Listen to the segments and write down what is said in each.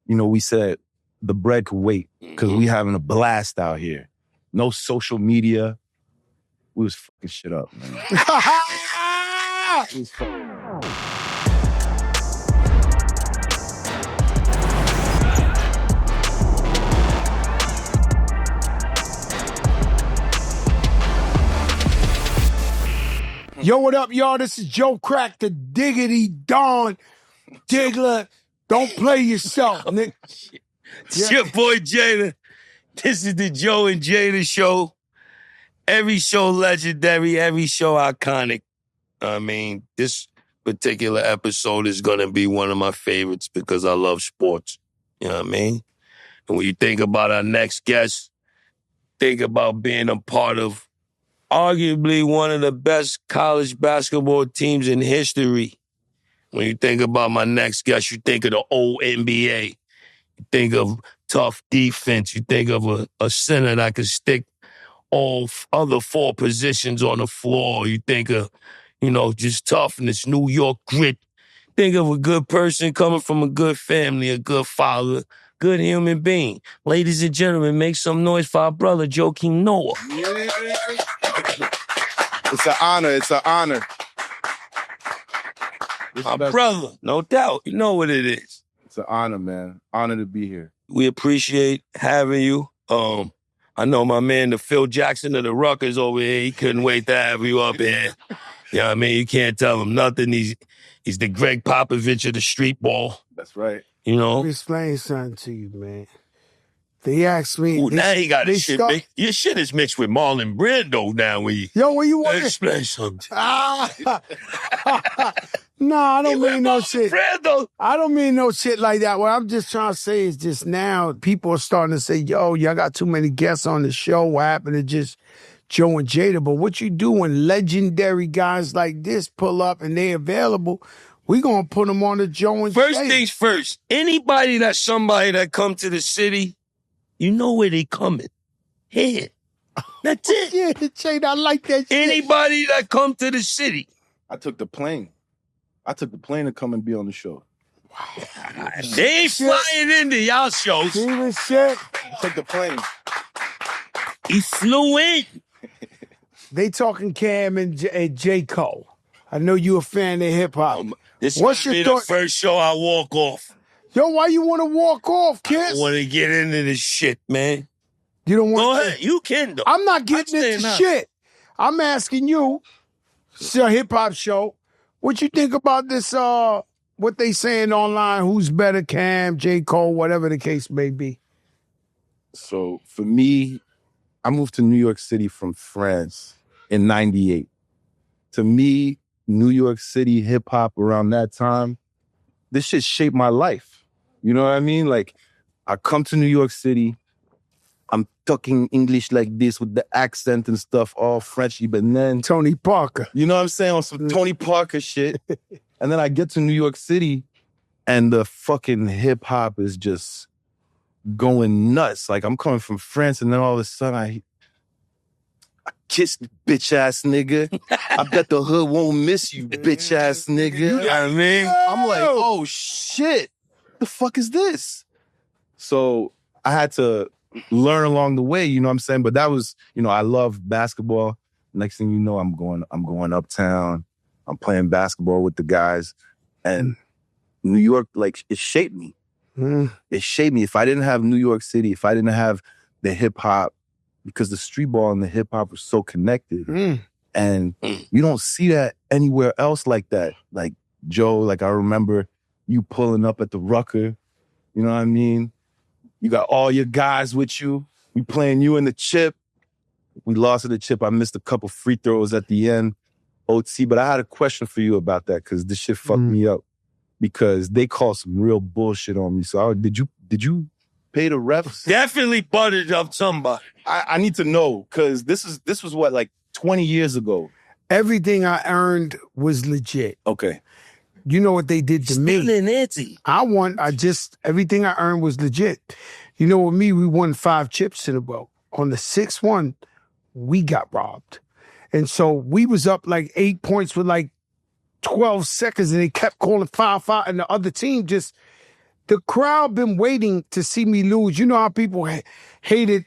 we said the bread could wait because we having a blast out here. No social media. We was fucking shit up, man. We was fucking... Yo, what up, y'all? This is Joe Crack, the Diggity Dawn Diggler. Don't play yourself, nigga. It's your boy Jada. This is the Joe and Jada show. Every show legendary, every show iconic. I mean, this particular episode is going to be one of my favorites because I love sports. You know what I mean? And when you think about our next guest, think about being a part of arguably one of the best college basketball teams in history. When you think about my next guest, you think of the old NBA. You think of tough defense. You think of a center that can stick all other four positions on the floor. You think of, just toughness, New York grit. Think of a good person coming from a good family, a good father, good human being. Ladies and gentlemen, make some noise for our brother, Joakim Noah. It's an honor. It's an honor. My brother, no doubt. You know what it is. It's an honor, man. Honor to be here. We appreciate having you. I know my man, the Phil Jackson of the Ruckers over here, he couldn't wait to have you up here. You know what I mean? You can't tell him nothing. He's the Greg Popovich of the street ball. That's right. You know? Let me explain something to you, man. They asked me... Ooh, now he got his shit mixed. Your shit is mixed with Marlon Brando now when you... Yo, where you want to explain something? No, I don't mean no shit. Brando. I don't mean no shit like that. What I'm just trying to say is just now people are starting to say, yo, y'all got too many guests on the show. What happened to just Joe and Jada? But what you do when legendary guys like this pull up and they available, we gonna put them on the Joe and Jada. First things first, anybody that's somebody that come to the city, you know where they coming. Here. That's it. Yeah, Jada, I like that shit. Anybody that come to the city. I took the plane to come and be on the show. Wow. They ain't flying into y'all shows. Even shit. I took the plane. He flew in. They talking Cam and J. Cole. I know you a fan of hip-hop. This What's your thought? The first show I walk off. Yo, why you want to walk off, kid? I want to get into this shit, man. You don't want Go ahead. You can, though. I'm not getting into shit. I'm asking you, it's a hip-hop show. What you think about this, what they saying online, who's better, Cam, J. Cole, whatever the case may be? So, for me, I moved to New York City from France in 98. To me, New York City hip-hop around that time, this shit shaped my life. You know what I mean? Like, I come to New York City, I'm talking English like this with the accent and stuff, all Frenchy, but then... Tony Parker. You know what I'm saying? On some Tony Parker shit. And then I get to New York City and the fucking hip-hop is just going nuts. Like, I'm coming from France and then all of a sudden I kiss the bitch-ass nigga. I bet the hood won't miss you, bitch-ass nigga. You know what I mean? I'm like, oh, shit. The fuck is this? So I had to learn along the way, you know what I'm saying? But that was, I love basketball. Next thing you know, I'm going uptown. I'm playing basketball with the guys. And New York, like, it shaped me. It shaped me. If I didn't have New York City, if I didn't have the hip-hop, because the street ball and the hip-hop were so connected. And you don't see that anywhere else like that. Like, Joe, like, I remember you pulling up at the Rucker. You know what I mean? You got all your guys with you. We playing you in the chip. We lost in the chip. I missed a couple free throws at the end. OT. But I had a question for you about that because this shit fucked me up. Because they called some real bullshit on me. So did you pay the refs? Definitely buttered up somebody. I need to know because this was what, like 20 years ago. Everything I earned was legit. Okay. You know what they did to me? Nancy. Everything I earned was legit. You know, with me, we won 5 chips in a row. On the 6th one, we got robbed. And so we was up like 8 points with like 12 seconds and they kept calling foul, and the other team just, the crowd been waiting to see me lose. You know how people hated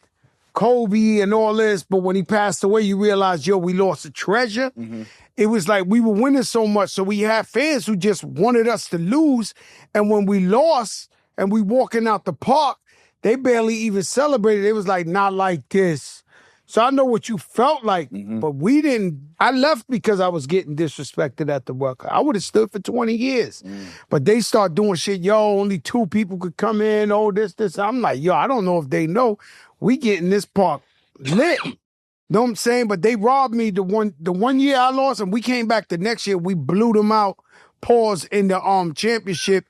Kobe and all this, but when he passed away, you realize, yo, we lost a treasure. Mm-hmm. It was like we were winning so much, so we had fans who just wanted us to lose. And when we lost and we walking out the park, they barely even celebrated. It was like, not like this. So I know what you felt like, but we didn't. I left because I was getting disrespected at the Rucker. I would have stood for 20 years. But they start doing shit, yo, only 2 people could come in, oh, this. I'm like, yo, I don't know if they know. We getting this park lit. Know what I'm saying? But they robbed me the one year I lost, and we came back the next year. We blew them out, pause in the championship.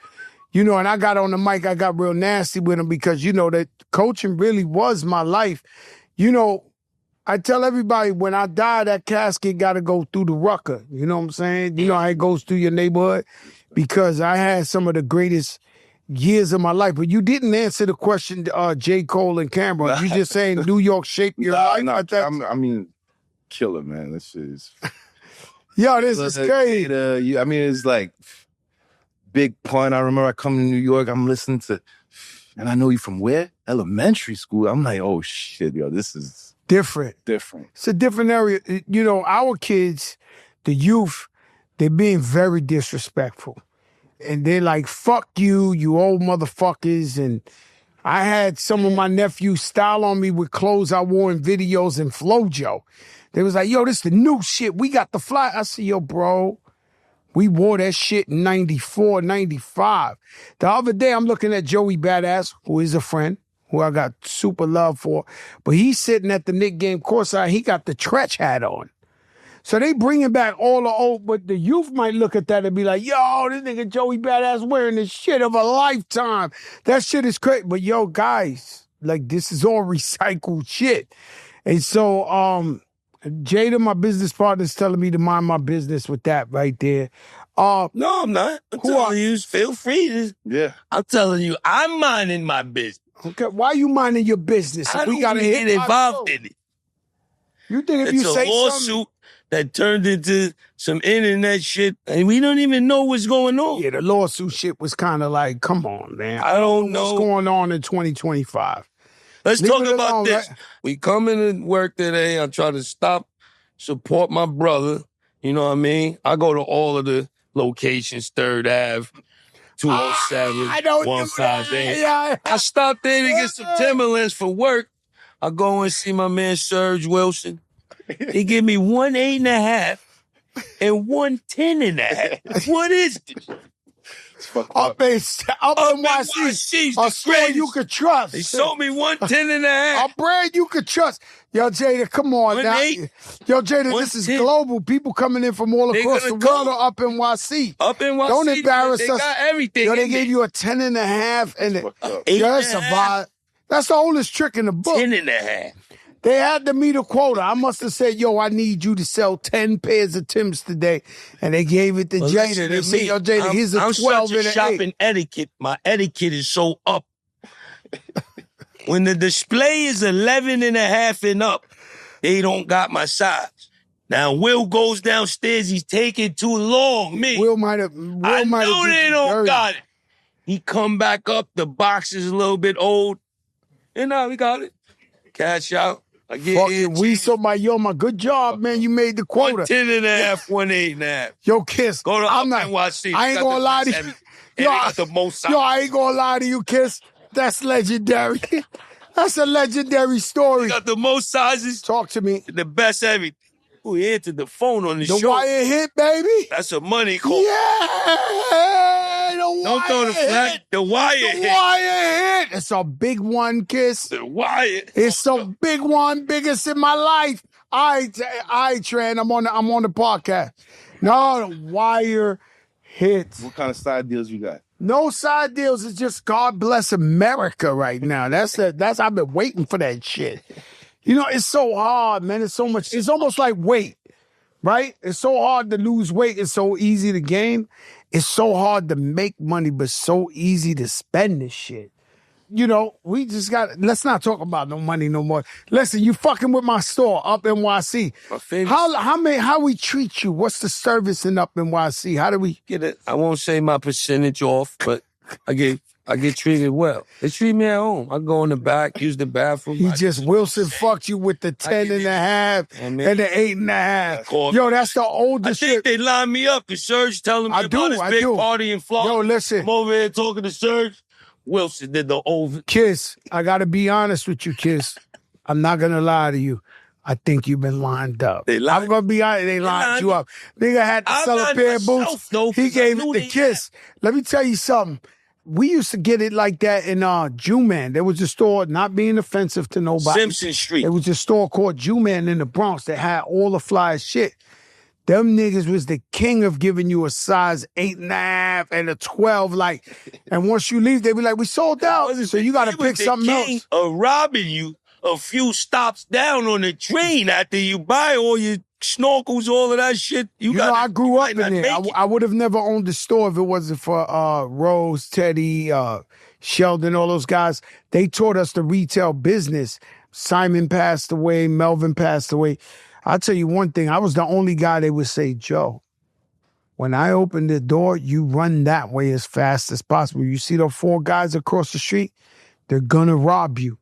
You know, and I got on the mic. I got real nasty with them because, you know, that coaching really was my life. You know, I tell everybody when I die, that casket got to go through the Rucker. You know what I'm saying? You know how it goes through your neighborhood? Because I had some of the greatest years of my life. But you didn't answer the question, J. Cole and Cameron. You just saying New York shaped your life? No, I mean, killer, man. This shit is... Yo, this is crazy. I mean, it's like big pun. I remember I come to New York, I'm listening to... And I know you from where? Elementary school. I'm like, oh, shit, yo, this is... Different. Different. It's a different area. You know, our kids, the youth, they're being very disrespectful. And they're like, fuck you, you old motherfuckers. And I had some of my nephews style on me with clothes I wore in videos in FloJo. They was like, yo, this the new shit. We got the fly. I said, yo, bro, we wore that shit in 94, 95. The other day, I'm looking at Joey Badass, who is a friend, who I got super love for. But he's sitting at the Knicks game courtside. He got the Tretch hat on. So they bringing back all the old, but the youth might look at that and be like, yo, this nigga Joey Badass wearing the shit of a lifetime. That shit is crazy. But yo, guys, like this is all recycled shit. And so Jada, my business partner, is telling me to mind my business with that right there. No, I'm not. I'm telling you, feel free. Yeah. I'm telling you, I'm minding my business. Okay, why you minding your business? I don't get involved in it. You think if you say it's a lawsuit that turned into some internet shit, and we don't even know what's going on. Yeah, the lawsuit shit was kind of like, come on, man. I don't know what's going on in 2025. Let's talk about this. Right? We come into work today. I try to support my brother. You know what I mean? I go to all of the locations, 3rd Ave, 207, 158. Yeah. I stopped there to get some Timberlands for work. I go and see my man Serge Wilson. He give me 1 8.5 and 1 10.5. What is this? Up in NYC, a store you could trust. He sold me 1 10.5. A brand you could trust. Yo, Jada, come on now. Yo, Jada, this is global. People coming in from all across the world are up in NYC. Up in NYC. Don't embarrass us. They got everything. Yo, they gave you a 10.5 and that's a vibe. That's the oldest trick in the book. 10.5. They had to meet a quota. I must have said, yo, I need you to sell 10 pairs of Timbs today. And they gave it to Jada. They said, yo, Jada, here's a 12 and an 8. Shopping etiquette. My etiquette is so up. When the display is 11.5 and up, they don't got my size. Now, Will goes downstairs. He's taking too long. Will might have. I know they don't got it. He come back up. The box is a little bit old. And now we got it. Cash out. I get we so my good job, man. You made the quota. 1 10.5, 1 8.5. Yo, Kiss. Go to NYC. I ain't gonna lie to you. Yo, I ain't gonna lie to you, Kiss. That's legendary. That's a legendary story. You got the most sizes. Talk to me. The best everything. Who answered the phone on the show? The wire hit, baby. That's a money call. Yeah, Don't throw the flag. The wire hit. The wire hit. It's a big one, Kiss. The wire. It's a big one, biggest in my life. I Tran. I'm on the podcast. No, the wire hits. What kind of side deals you got? No side deals. It's just God bless America right now. That's I've been waiting for that shit. You know, it's so hard, man. It's so much. It's almost like weight, right? It's so hard to lose weight. It's so easy to gain. It's so hard to make money, but so easy to spend this shit. You know, we just let's not talk about no money no more. Listen, you fucking with my store up in NYC. How we treat you? What's the service in up in NYC? How do we get it? I won't say my percentage off, but I I get treated well. They treat me at home. I go in the back, use the bathroom. Wilson fucked you with the 10.5 and the 8.5. Yo, that's the oldest shit. I think they line me up because Serge telling me about his big party in Florida. Yo, listen. I'm over here talking to Serge. Wilson did the old. Kiss, I got to be honest with you, Kiss. I'm not going to lie to you. I think you've been lined up. I'm going to be honest. They lined you up. Nigga had to sell a pair of boots. He gave it the Kiss. Let me tell you something. We used to get it like that in Jew-Man. There was a store, not being offensive to nobody. Simpson Street. There was a store called Jew-Man in the Bronx that had all the fly shit. Them niggas was the king of giving you a size 8.5 and a 12. And once you leave, they be like, we sold out. So you got to pick something else. Of robbing you a few stops down on the train after you buy all your snorkels, all of that shit. I grew up in there. I would have never owned the store if it wasn't for Rose, Teddy, Sheldon, all those guys. They taught us the retail business. Simon passed away. Melvin passed away. I'll tell you one thing. I was the only guy they would say, Joe, when I open the door, you run that way as fast as possible. You see those 4 guys across the street? They're going to rob you.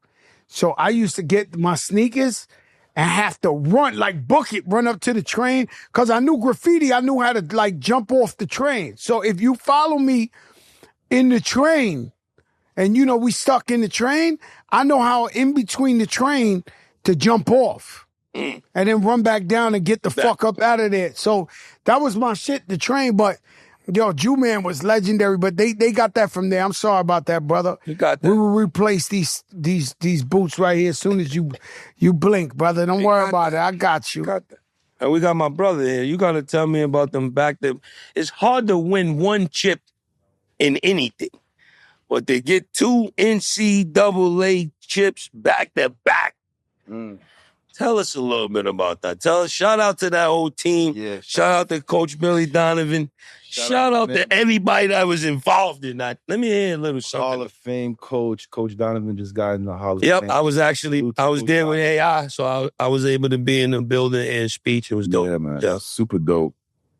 So I used to get my sneakers and have to run up to the train. Because I knew graffiti, I knew how to jump off the train. So if you follow me in the train and we stuck in the train, I know how in between the train to jump off. And then run back down and get the fuck up out of there. So that was my shit, the train. But yo, Jew-Man was legendary. But they got that from there. I'm sorry about that, brother. You got that. We will replace these boots right here as soon as you blink, brother. Don't worry about it. I got you. Got that. And we got my brother here. You got to tell me about them back there. It's hard to win one chip in anything. But they get 2 NCAA chips back to back. Tell us a little bit about that. Shout out to that whole team. Yeah, shout out to Coach Billy Donovan. Shout out to everybody that was involved in that. Let me hear a little something. Hall of Fame coach. Coach Donovan just got in the Hall of Fame. Yep, I was there with AI, so I was able to be in the building and speech. It was dope. Yeah, man. Yeah. Super dope.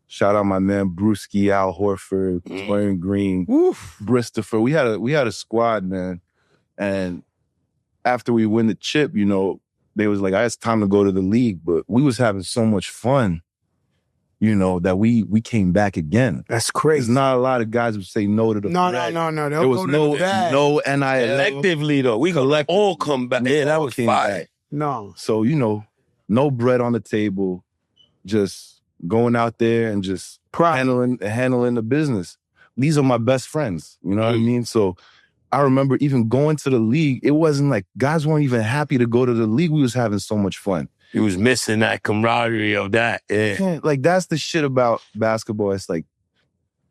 Shout out my man Brewski, Al Horford, Dwayne Green, Bristofer. We had a squad, man. And after we win the chip, they was like, it's time to go to the league. But we was having so much fun, that we came back again. That's crazy. There's not a lot of guys who say no to the No. There was no NIL. Collectively, though. We could all come back. Yeah, that was fire. No. So, no bread on the table, just going out there and just handling the business. These are my best friends. You know what I mean? So I remember even going to the league, it wasn't like guys weren't even happy to go to the league. We was having so much fun. He was missing that camaraderie of that. Yeah. That's the shit about basketball. It's like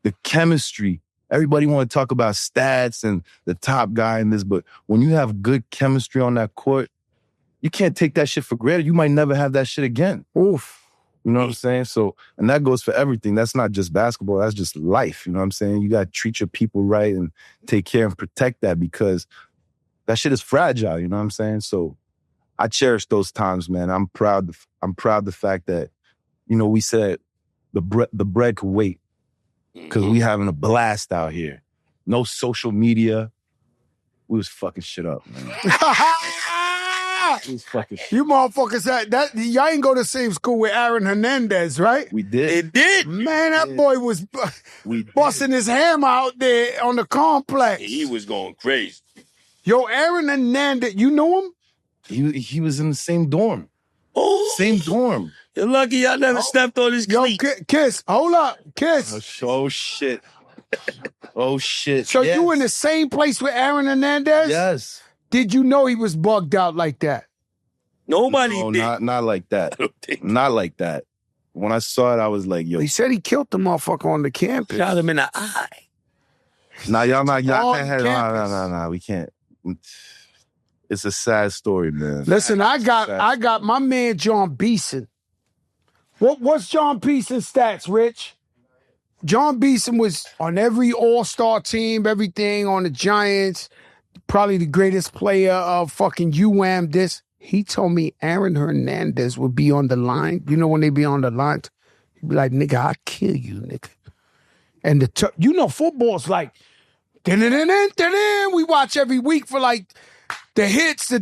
the chemistry. Everybody want to talk about stats and the top guy in this, but when you have good chemistry on that court, you can't take that shit for granted. You might never have that shit again. Oof. You know what I'm saying? So, and that goes for everything. That's not just basketball. That's just life. You know what I'm saying? You got to treat your people right and take care and protect that because that shit is fragile. You know what I'm saying? So I cherish those times, man. I'm proud the fact that, we said the bread could wait because we having a blast out here. No social media. We was fucking shit up, man. You motherfuckers, y'all ain't go to the same school with Aaron Hernandez, right? We did. It did. Man, that boy was busting his hammer out there on the complex. He was going crazy. Yo, Aaron Hernandez, you know him? He was in the same dorm. Oh. Same dorm. You're lucky y'all never stepped on his cleat. Yo, Kiss, hold up. Kiss. Oh, shit. Oh, shit. So you in the same place with Aaron Hernandez? Yes. Did you know he was bugged out like that? Nobody did. Not like that. Not like that. When I saw it, I was like, yo. He said he killed the motherfucker on the campus. Shot him in the eye. Y'all can't have, no, we can't. It's a sad story, man. Listen, I got my man John Beeson. What's John Beeson's stats, Rich? John Beeson was on every All-Star team, everything on the Giants, probably the greatest player of fucking UAM. He told me Aaron Hernandez would be on the line. You know when they be on the line? He'd be like, nigga, I'll kill you, nigga. And football's like We watch every week for like the hits,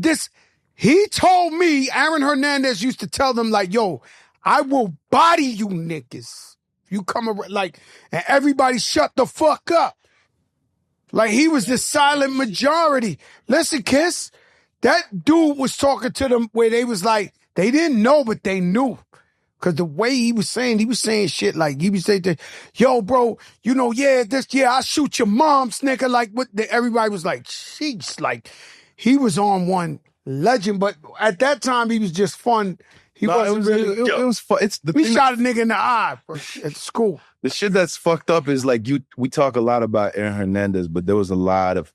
He told me, Aaron Hernandez used to tell them like, yo, I will body you niggas. You come around, like, and everybody shut the fuck up. Like, he was the silent majority. Listen, Kiss, that dude was talking to them where they was like, they didn't know, but they knew. Because the way he was saying shit like, he was saying, yo, bro, you know, I'll shoot your mom's nigga. Like, everybody was like, sheesh, like, he was on one legend, but at that time, he was just fun. It was fun. We shot a nigga in the eye at school. The shit that's fucked up is like we talk a lot about Aaron Hernandez, but there was a lot of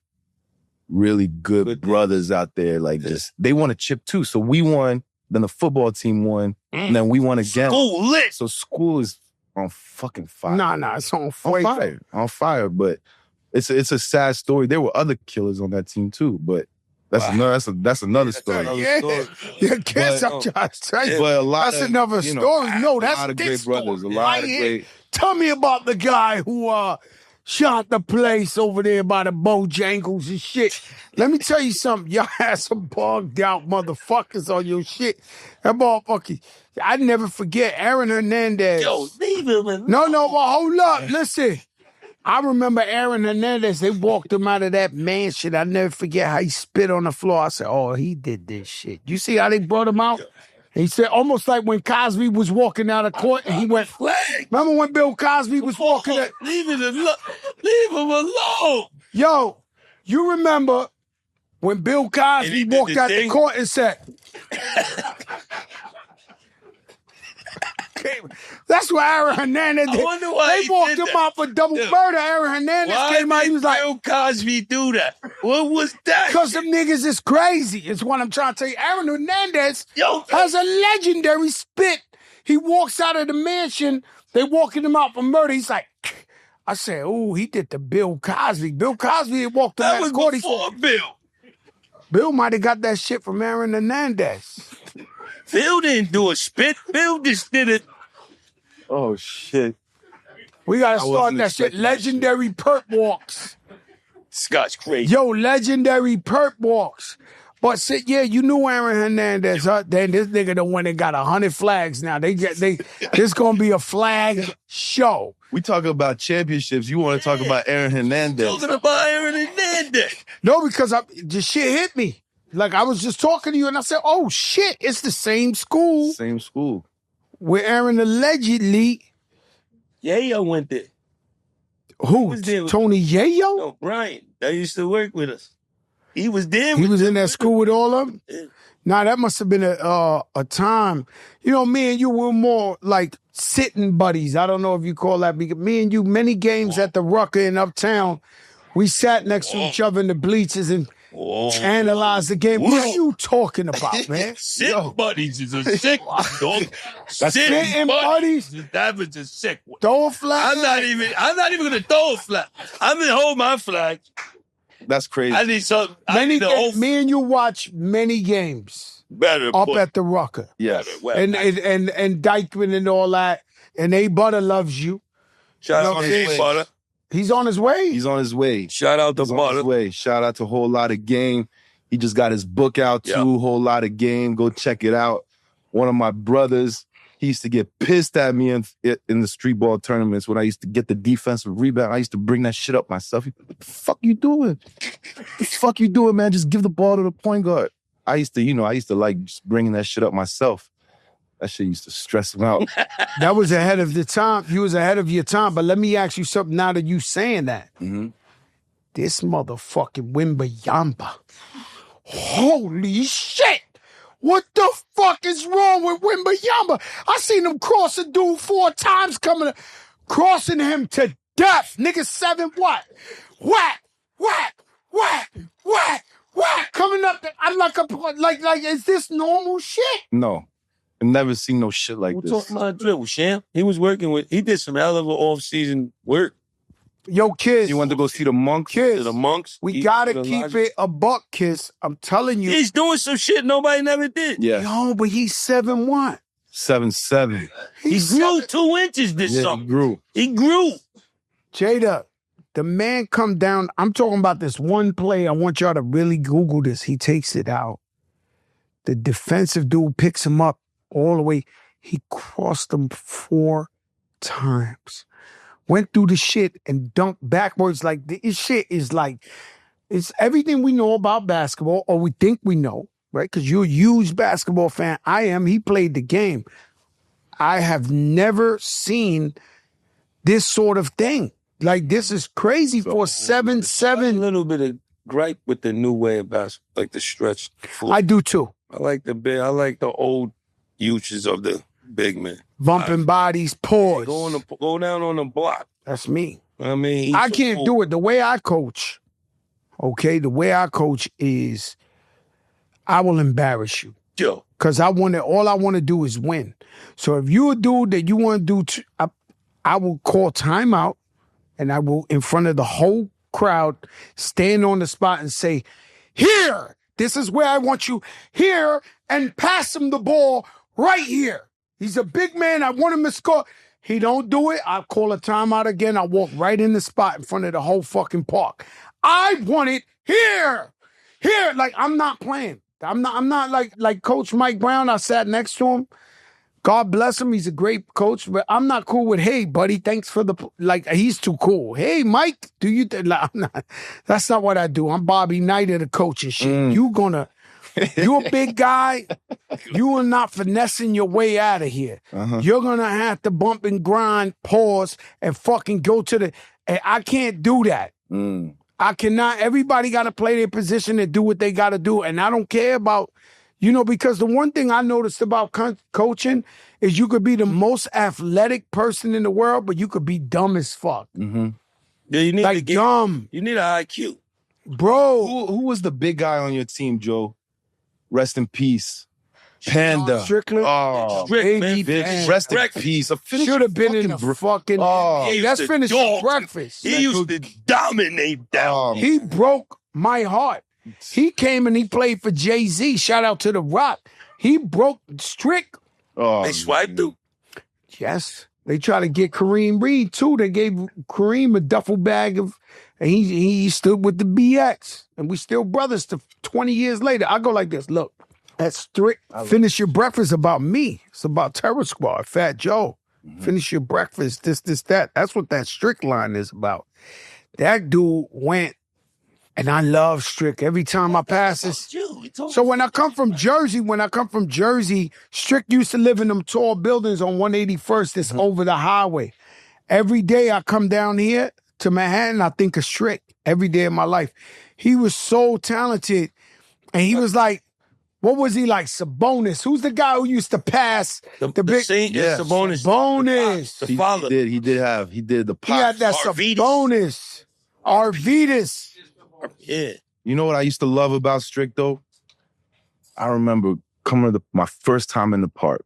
really good brothers out there. Like just they won a chip too. So we won, then the football team won, and then we won again. School lit. So school is on fucking fire. Nah, it's on fire. On fire. But it's a sad story. There were other killers on that team too, but that's another story. Kids, I'm trying to tell you. But that's another story. No, that's a lot of this great brothers. story. A lot of great. Tell me about the guy who shot the place over there by the Bojangles and shit. Let me tell you something. Y'all had some bugged out motherfuckers on your shit. That motherfucker. I never forget Aaron Hernandez. Yo, leave him alone. No, but hold up. Listen. I remember Aaron Hernandez, they walked him out of that mansion. I never forget how he spit on the floor. I said, oh, he did this shit. You see how they brought him out? He said, almost like when Cosby was walking out of court and he went, flag. Remember when Bill Cosby was walking out? Leave him alone. Yo, you remember when Bill Cosby walked out the court and said, that's what Aaron Hernandez did. I wonder why they walked him out for double murder. Aaron Hernandez came out. He was like, Bill Cosby do that? What was that? Because them niggas is crazy. It's what I'm trying to tell you. Aaron Hernandez has a legendary spit. He walks out of the mansion. They walking him out for murder. He's like, I said, oh, he did the Bill Cosby. Bill Cosby had walked him out of court. Before Bill. Bill might have got that shit from Aaron Hernandez. Bill didn't do a spit. Bill just did it. Oh, shit. We got to start that shit. Legendary perp walks. Scott's crazy. Yo, legendary perp walks. But you knew Aaron Hernandez. Then this nigga the one that got 100 flags now. This gonna be a flag show. We talking about championships. You want to talk about Aaron Hernandez? Talking about Aaron Hernandez. No, because the shit hit me. Like I was just talking to you and I said, oh shit, it's the same school. Same school. Where Aaron allegedly. Yayo went there. Who? Was there Tony Yayo? No, Brian. That used to work with us. He was there. He was in that school with all of them? Yeah. Nah, that must have been a time. You know, me and you were more like sitting buddies. I don't know if you call that. Because me and you, many games at the Rucker in Uptown, we sat next to each other in the bleachers and analyzed the game. What are you talking about, man? Sitting buddies is a sick one, dog. Sitting buddies? That was a sick one. Throw a flag? I'm not even going to throw a flag. I'm going to hold my flag. That's crazy. I need something. Me and you watch many games at the Rucker. Yes. And Dykeman and all that. And A-Butta loves you. Shout out to A-Butta. He's on his way? He's on his way. Shout out to Butter. Shout out to Whole Lot of Game. He just got his book out too, Whole Lot of Game. Go check it out. One of my brothers, he used to get pissed at me in the street ball tournaments when I used to get the defensive rebound. I used to bring that shit up myself. He'd be like, what the fuck you doing? What the fuck you doing, man? Just give the ball to the point guard. I used to like just bringing that shit up myself. That shit used to stress him out. That was ahead of the time. You was ahead of your time. But let me ask you something now that you saying that. Mm-hmm. This motherfucking Wembanyama. Holy shit! What the fuck is wrong with Wembanyama? I seen him cross a dude 4 times crossing him to death. Nigga 7 what? Whack, whack, whack, whack, whack. Coming up, I'm like, is this normal shit? No. I've never seen no shit like this. We're talking about dribble, Sham. He did some hell of an off-season work. Yo, kids. You want to go see the monks? Kids. The monks. We gotta keep it a buck, kiss. I'm telling you. He's doing some shit nobody never did. Yeah. Yo, but he's 7'1". 7'7". He grew 2 inches this summer. He grew. He grew. Jada, The man come down. I'm talking about this one play. I want y'all to really Google this. He takes it out. The defensive dude picks him up all the way. He crossed him 4 times. Went through the shit and dunked backwards. Like, this shit is like, it's everything we know about basketball, or we think we know, right? Because you're a huge basketball fan. I am. He played the game. I have never seen this sort of thing. Like, this is crazy for 7-7. A little bit of gripe with the new way of basketball, like the stretch floor. I do too. I like the old uses of the big man. Bumping bodies, pause. Go down on the block. That's me. I mean, I can't do it. The way I coach, okay, the way I coach is I will embarrass you. Yo. Because all I want to do is win. So if you're a dude that you want to do, I will call timeout, and I will, in front of the whole crowd, stand on the spot and say, here, this is where I want you here, and pass him the ball right here. He's a big man. I want him to score. He don't do it. I'll call a timeout again. I'll walk right in the spot in front of the whole fucking park. I want it here. Here. Like, I'm not playing. I'm not like Coach Mike Brown. I sat next to him. God bless him. He's a great coach, but I'm not cool with, hey, buddy, thanks for he's too cool. Hey, Mike, do you, that's not what I do. I'm Bobby Knight of the coach and shit. You're a big guy. You are not finessing your way out of here. You're going to have to bump and grind, pause, and fucking go to and I can't do that. I cannot. Everybody got to play their position and do what they got to do. And I don't care about, because the one thing I noticed about coaching is you could be the most athletic person in the world, but you could be dumb as fuck. Yeah, you need dumb. You need an IQ. Bro. Who was the big guy on your team, Joe? Rest in peace. Panda. Strickland. Oh, rest in peace. Should have been in the fucking. Hey, let's finish breakfast. He used to dominate that. He broke my heart. He came and he played for Jay-Z. Shout out to The Rock. He broke Strick. They swiped through. Yes. They tried to get Kareem Reed, too. They gave Kareem a duffel bag and he stood with the BX. And we still brothers to 20 years later. I go like this. Look, that Strick, finish your breakfast about me. It's about Terror Squad, Fat Joe. Finish your breakfast, this, that. That's what that Strick line is about. That dude went, and I love Strick every time I pass this. So when I come from Jersey, Strick used to live in them tall buildings on 181st that's over the highway. Every day I come down here to Manhattan, I think of Strick every day of my life. He was so talented, and he was like, what was he like? Sabonis. Who's the guy who used to pass the big Sabonis. Sabonis. The father. He did the pop. He had that Sabonis. Arvidas. Yeah. You know what I used to love about Strick, though? I remember coming to my first time in the park.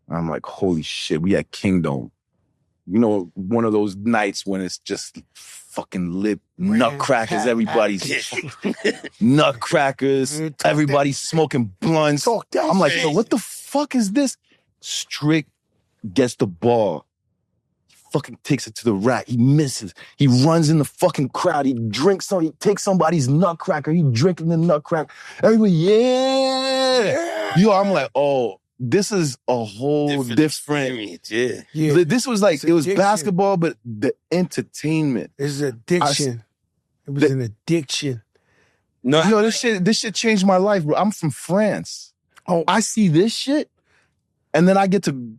I'm like, holy shit, we at Kingdom. One of those nights when it's just fucking lit nutcrackers, everybody's nutcrackers, everybody's smoking blunts. I'm like, yo, what the fuck is this? Strick gets the ball. Fucking takes it to the rack. He misses. He runs in the fucking crowd. He drinks some. He takes somebody's nutcracker. He drinking the nutcracker. Everybody, yeah. Yo, I'm like, oh, this is a whole different. Yeah. This was like, it was basketball, but the entertainment. It's addiction. It was an addiction. No, yo, this shit changed my life, bro. I'm from France. Oh, I see this shit, and then I get to.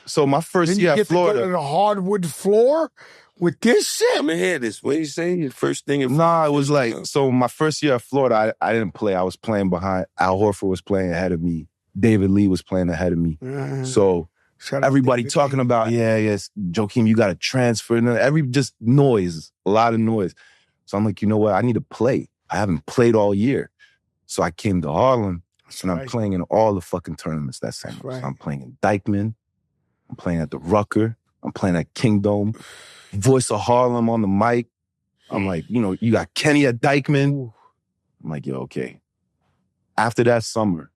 So my first year at Florida, to go to the hardwood floor with this shit. Let me hear this. What do you say? Your first thing? It was like, so my first year at Florida, I didn't play. I was playing behind. Al Horford was playing ahead of me. David Lee was playing ahead of me. So everybody talking about, yes, Joakim, you got to transfer. And just noise, a lot of noise. So I'm like, you know what? I need to play. I haven't played all year. So I came to Harlem, I'm playing in all the fucking tournaments that summer. So I'm playing in Dyckman. I'm playing at the Rucker. I'm playing at Kingdom. Voice of Harlem on the mic. I'm like, you got Kenny at Dyckman. I'm like, yo, okay. After that summer,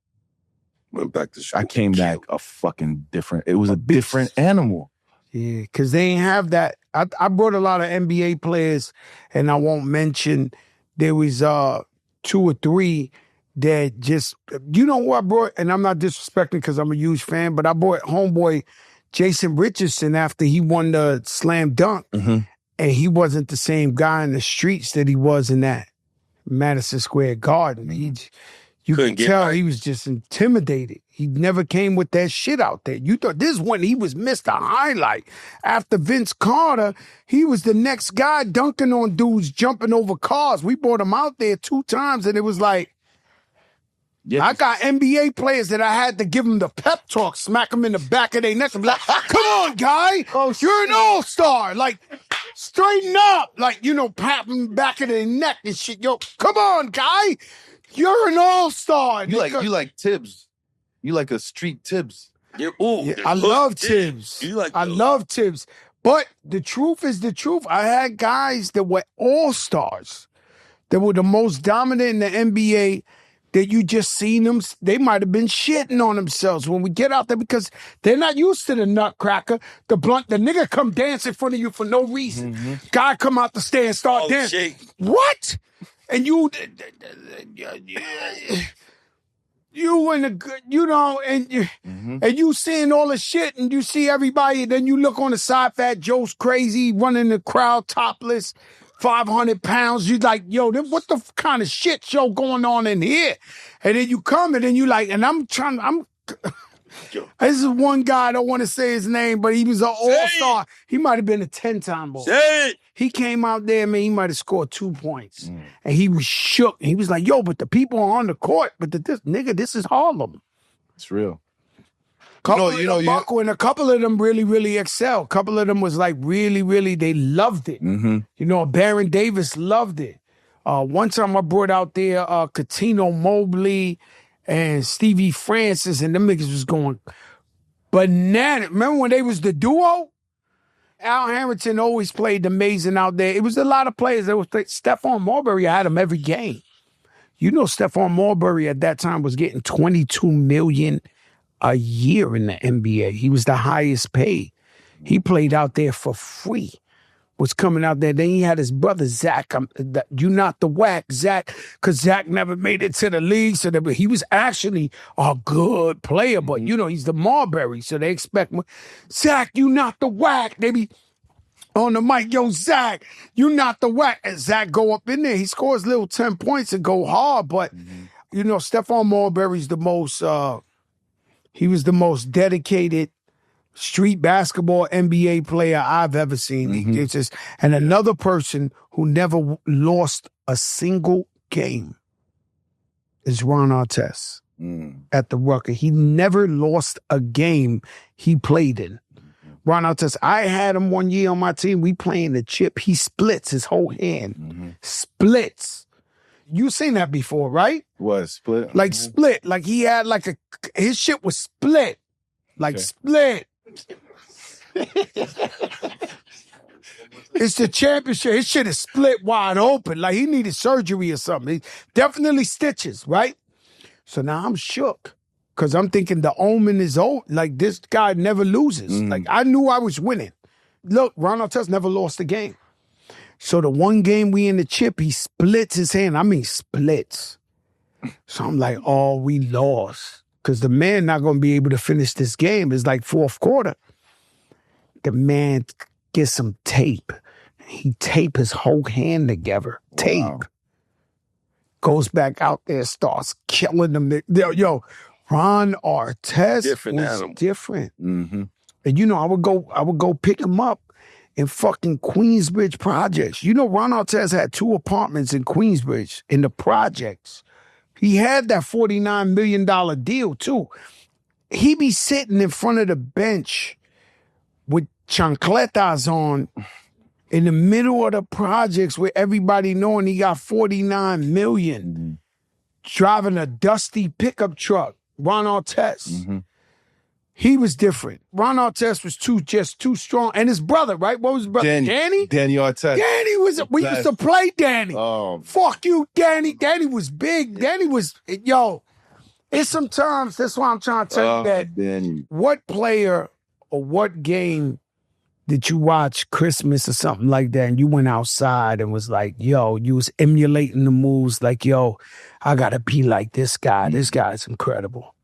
went back to school. I came back a fucking different. It was a different animal. Yeah, because they ain't have that. I brought a lot of NBA players, and I won't mention. There was 2 or 3 that just, you know who I brought, and I'm not disrespecting because I'm a huge fan, but I brought homeboy Jason Richardson after he won the slam dunk, and he wasn't the same guy in the streets that he was in that Madison Square Garden. You could tell he was just intimidated. He never came with that shit out there. You thought this one, he was Mr. Highlight. After Vince Carter, he was the next guy dunking on dudes, jumping over cars. We brought him out there 2 times, and it was like, I got NBA players that I had to give them the pep talk, smack them in the back of their neck, and be like, come on, guy. You're an all-star. Like, straighten up. Like, pat them back of their neck and shit. Yo, come on, guy. You're an all-star. You like Tibbs. You like a street Tibbs. Yeah, I love Tibbs. I love Tibbs. But the truth is the truth. I had guys that were all-stars, that were the most dominant in the NBA, that you just seen them. They might have been shitting on themselves when we get out there because they're not used to the nutcracker, the blunt. The nigga come dance in front of you for no reason. Guy come out the stand, start dancing. What? And you and the, and you seeing all the shit, and you see everybody, then you look on the side, Fat Joe's crazy, running the crowd topless, 500 pounds. You like, yo, what the kind of shit show going on in here? And then you come, and then you like, and this is one guy, I don't want to say his name, but he was an all-star. He might have been a 10-time ball. He came out there, man, he might have scored 2 points. And he was shook. And he was like, yo, but the people are on the court. But this is Harlem. It's real. And a couple of them really, really excel. A couple of them was like really, really, they loved it. Baron Davis loved it. One time I brought out there Catino Mobley and Stevie Francis, and them niggas was going bananas. Remember when they was the duo? Al Harrington always played amazing out there. It was a lot of players that was Stephon Marbury. I had him every game. Stephon Marbury at that time was getting $22 million a year in the NBA. He was the highest paid. He played out there for free. Was coming out there. Then he had his brother, Zach. You not the whack, Zach, because Zach never made it to the league. So he was actually a good player, but he's the Marbury, so they expect Zach, you not the whack. They be on the mic, yo, Zach, you not the whack. And Zach go up in there. He scores little 10 points and go hard, but Stephon Marbury's the most. He was the most dedicated street basketball NBA player I've ever seen. It's just, and another person who never lost a single game is Ron Artest at the Rucker. He never lost a game he played in. Ron Artest, I had him one year on my team. We playing the chip. He splits his whole hand. Splits. You seen that before, right? What, split? Like split. Like he had his shit was split. Like split. It's the championship. His shit is split wide open. Like he needed surgery or something. He definitely stitches, right? So now I'm shook because I'm thinking the omen is old. Like this guy never loses. Like I knew I was winning. Look, Ron Artest never lost a game. So the one game we in the chip, he splits his hand. I mean splits. So I'm like, oh, we lost. Because the man not going to be able to finish this game. It's like fourth quarter. The man gets some tape. He tape his whole hand together. Tape. Wow. Goes back out there, starts killing them. Yo, Ron Artest was different. And I would go pick him up in fucking Queensbridge projects. Ron Artest had 2 apartments in Queensbridge in the projects. He had that $49 million deal, too. He be sitting in front of the bench with chancletas on in the middle of the projects where everybody knowing he got $49 million. Driving a dusty pickup truck. Ron Artest. He was different. Ron Artest was too strong. And his brother, right? What was his brother? Danny Artest. Danny was, we used to play Danny. Oh. Fuck you, Danny. Danny was big. Danny was, it's sometimes, that's why I'm trying to tell you that Danny. what player or what game did you watch Christmas or something like that and you went outside and was like, yo, you was emulating the moves like, yo, I gotta be like this guy. This guy's incredible.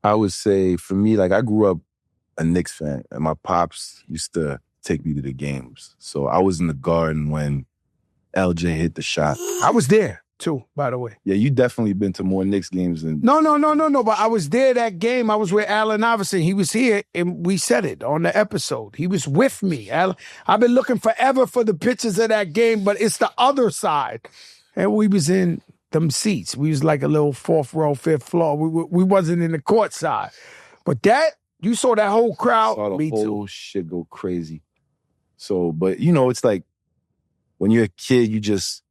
I would say for me, like I grew up a Knicks fan and my pops used to take me to the games. So I was in the garden when LJ hit the shot. I was there too, by the way. Yeah, you definitely been to more Knicks games than... No, but I was there that game. I was with Allen Iverson. He was here, and we said it on the episode. He was with me. I've been looking forever for the pictures of that game, but it's the other side. And we was in them seats. We was like a little fourth row, fifth floor. We wasn't in the court side. But that, you saw that whole crowd. Saw the me whole too. shit go crazy. So, but you know, it's like when you're a kid, you just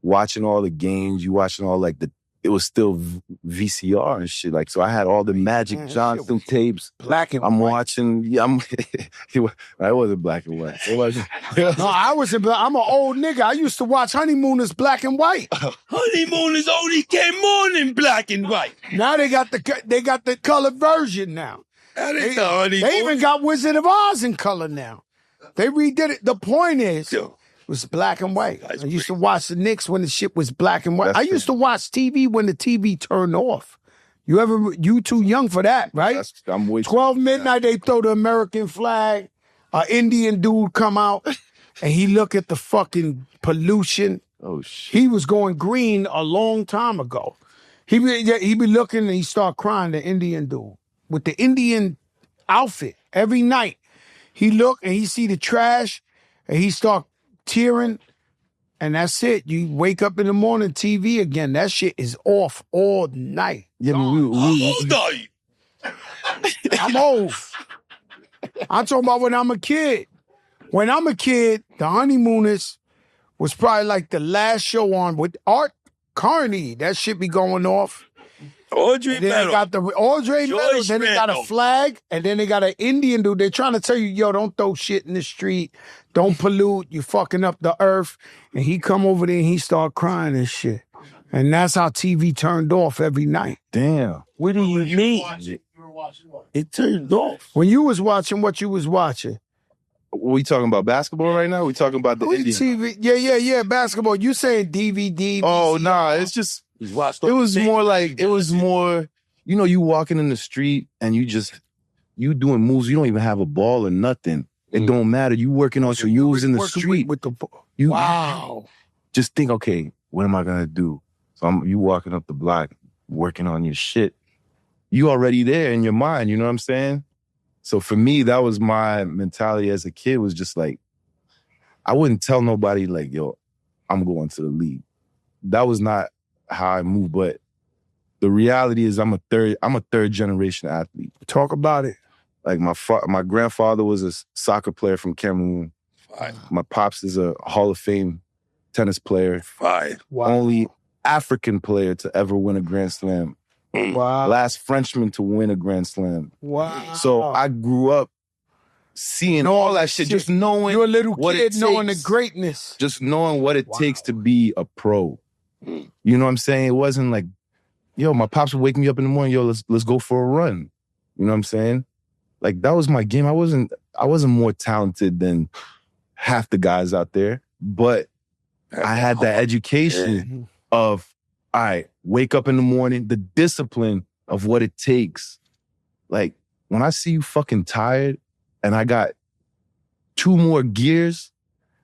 watching all the games, you watching all like it was still VCR and shit. Like, so I had all the Magic Johnson tapes. Black and I'm white. watching, I wasn't black and white. It wasn't. No, I'm an old nigga. I used to watch Honeymooners black and white. Honeymooners only came on in black and white. Now they got the colored version now. That ain't They, the Honeymooners. they even got Wizard of Oz in color now. They redid it. The point is, it was black and white. I used to watch the Knicks when the shit was black and white. I used to watch TV when the TV turned off. You too young for that, right? I'm way 12 midnight, they throw the American flag. An Indian dude come out, and he look at the fucking pollution. Oh, shit. He was going green a long time ago. He be looking and he start crying, the Indian dude, with the Indian outfit every night. He look and he see the trash and he start tearing, and that's it. You wake up in the morning, TV again. That shit is off all night. Yeah, How old are you? I'm old. I'm talking about when I'm a kid. When I'm a kid, the Honeymooners was probably like the last show on with Art Carney. That shit be going off. Audrey Then they Meadow. got the Audrey Meadow. Then they got a flag, and then they got an Indian dude. They're trying to tell you, yo, don't throw shit in the street. Don't pollute. You fucking up the earth. And he come over there and he start crying and shit. And that's how TV turned off every night. Damn. What do you mean? It turned off. When you was watching what you was watching. We talking about basketball right now? We talking about the Indian? TV. Yeah, basketball. You saying DVD. Oh, nah, it's just... He's watched It was more, you know, you walking in the street and you doing moves. You don't even have a ball or nothing. It don't matter. You working on your moves in the street. With the You wow. just think, okay, what am I going to do? So you walking up the block, working on your shit. You already there in your mind, you know what I'm saying? So for me, that was my mentality as a kid, was just like, I wouldn't tell nobody like, yo, I'm going to the league. That was not how I move, but the reality is I'm a third generation athlete. Talk about it. Like my grandfather was a soccer player from Cameroon. My pops is a Hall of Fame tennis player. Wow. Only African player to ever win a Grand Slam. Wow. Last Frenchman to win a Grand Slam. Wow. So I grew up seeing all that shit, just knowing you're a little what kid it knowing the takes. greatness. Just knowing what it takes to be a pro. You know what I'm saying? It wasn't like, yo, my pops would wake me up in the morning, yo, let's go for a run. You know what I'm saying? Like, that was my game. I wasn't more talented than half the guys out there, but I had that education of, all right, wake up in the morning, the discipline of what it takes. Like, when I see you fucking tired and I got 2 more gears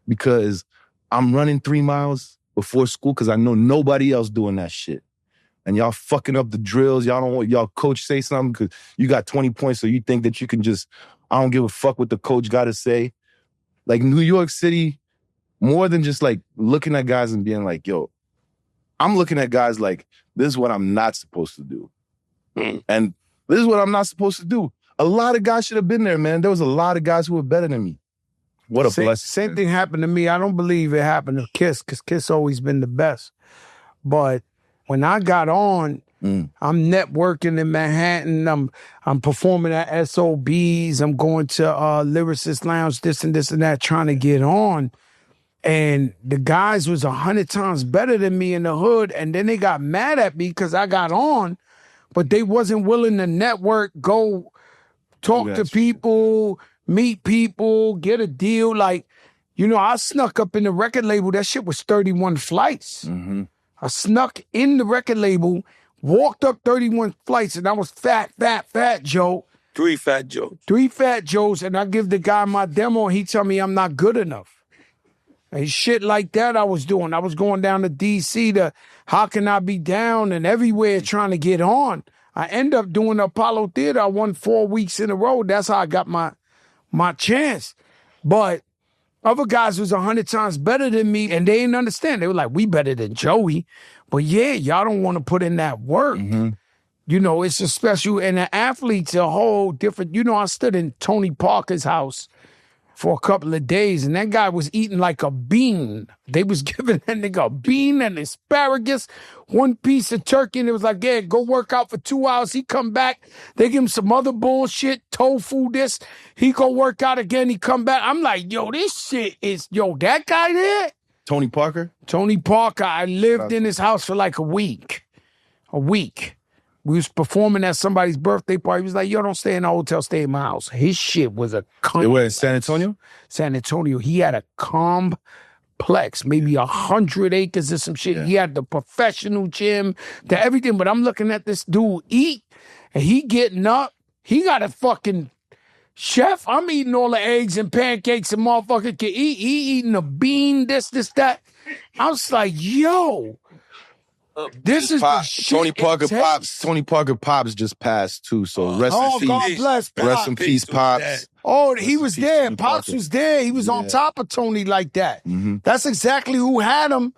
because I'm running 3 miles before school because I know nobody else doing that shit. And y'all fucking up the drills. Y'all don't want y'all coach say something because you got 20 points, so you think that you can just, I don't give a fuck what the coach got to say. Like, New York City, more than just like looking at guys and being like, yo, I'm looking at guys like, this is what I'm not supposed to do. And this is what I'm not supposed to do. A lot of guys should have been there, man. There was a lot of guys who were better than me. What a blessing. Same thing happened to me. I don't believe it happened to Kiss, because Kiss always been the best. But when I got on, I'm networking in Manhattan. I'm performing at SOBs. I'm going to Lyricist Lounge, this and that, trying to get on. And the guys was 100 times better than me in the hood. And then they got mad at me because I got on, but they wasn't willing to network, go talk to people, meet people, get a deal. Like, you know, I snuck up in the record label. That shit was 31 flights. Mm-hmm. I snuck in the record label, walked up 31 flights, and I was fat Joe. 3 Fat Joes. 3 Fat Joes, and I give the guy my demo, and he tell me I'm not good enough. And shit like that I was doing. I was going down to D.C. to How Can I Be Down and everywhere trying to get on. I end up doing the Apollo Theater. I won 4 weeks in a row. That's how I got my chance. But other guys was 100 times better than me, and they didn't understand. They were like, we better than Joey. But yeah, y'all don't want to put in that work. Mm-hmm. You know, it's a special, and an athlete's a whole different, you know, I stood in Tony Parker's house for a couple of days, and that guy was eating like a bean. They was giving that nigga a bean and asparagus, 1 piece of turkey, and it was like, yeah, go work out for 2 hours. He come back, they give him some other bullshit, tofu this. He go work out again, he come back. I'm like, yo, this shit is, yo, that guy there? Tony Parker? Tony Parker, I lived in his house for like a week. We was performing at somebody's birthday party. He was like, yo, don't stay in a hotel, stay in my house. His shit was a They were in San Antonio? San Antonio. He had a complex, maybe 100 acres or some shit. Yeah. He had the professional gym, the everything. But I'm looking at this dude eat, and he getting up. He got a fucking chef. I'm eating all the eggs and pancakes and motherfucker can eat. He eating a bean, this, that. I was like, yo. This is the shit. Tony Parker Pops just passed too, so rest in peace. God bless Pops. Rest in peace, Pops. Oh, he was there. Pops was there. He was on top of Tony like that. Mm-hmm. That's exactly who had him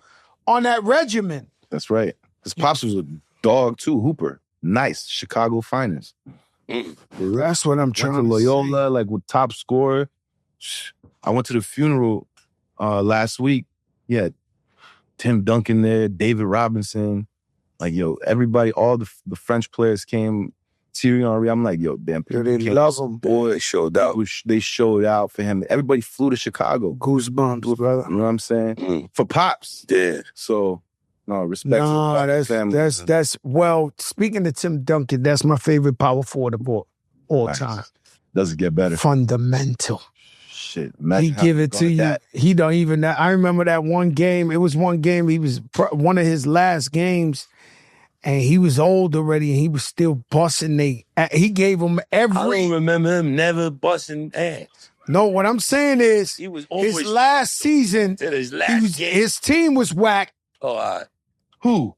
on that regimen. That's right. His Pops was a dog too, Hooper. Nice. Chicago finest. That's what I'm trying to Loyola, like with top scorer. I went to the funeral last week. Yeah. Tim Duncan there, David Robinson, like, yo, everybody, all the French players came, Thierry Henry. I'm like, yo, damn, they love him. Boy, showed out. They showed out for him. Everybody flew to Chicago. Goosebumps, brother. You know what I'm saying? For Pops. Yeah. So, no, respect for that's family. That's well, speaking of Tim Duncan, that's my favorite power forward of all time. Doesn't get better. Fundamental. Shit. He give it to you. He don't even. I remember that one game. It was one game. He was one of his last games, and he was old already, and he was still busting. He gave him every. I don't remember him never busting ass. No, what I'm saying is, he was always his last season. His team was whack. Oh, all right. Who?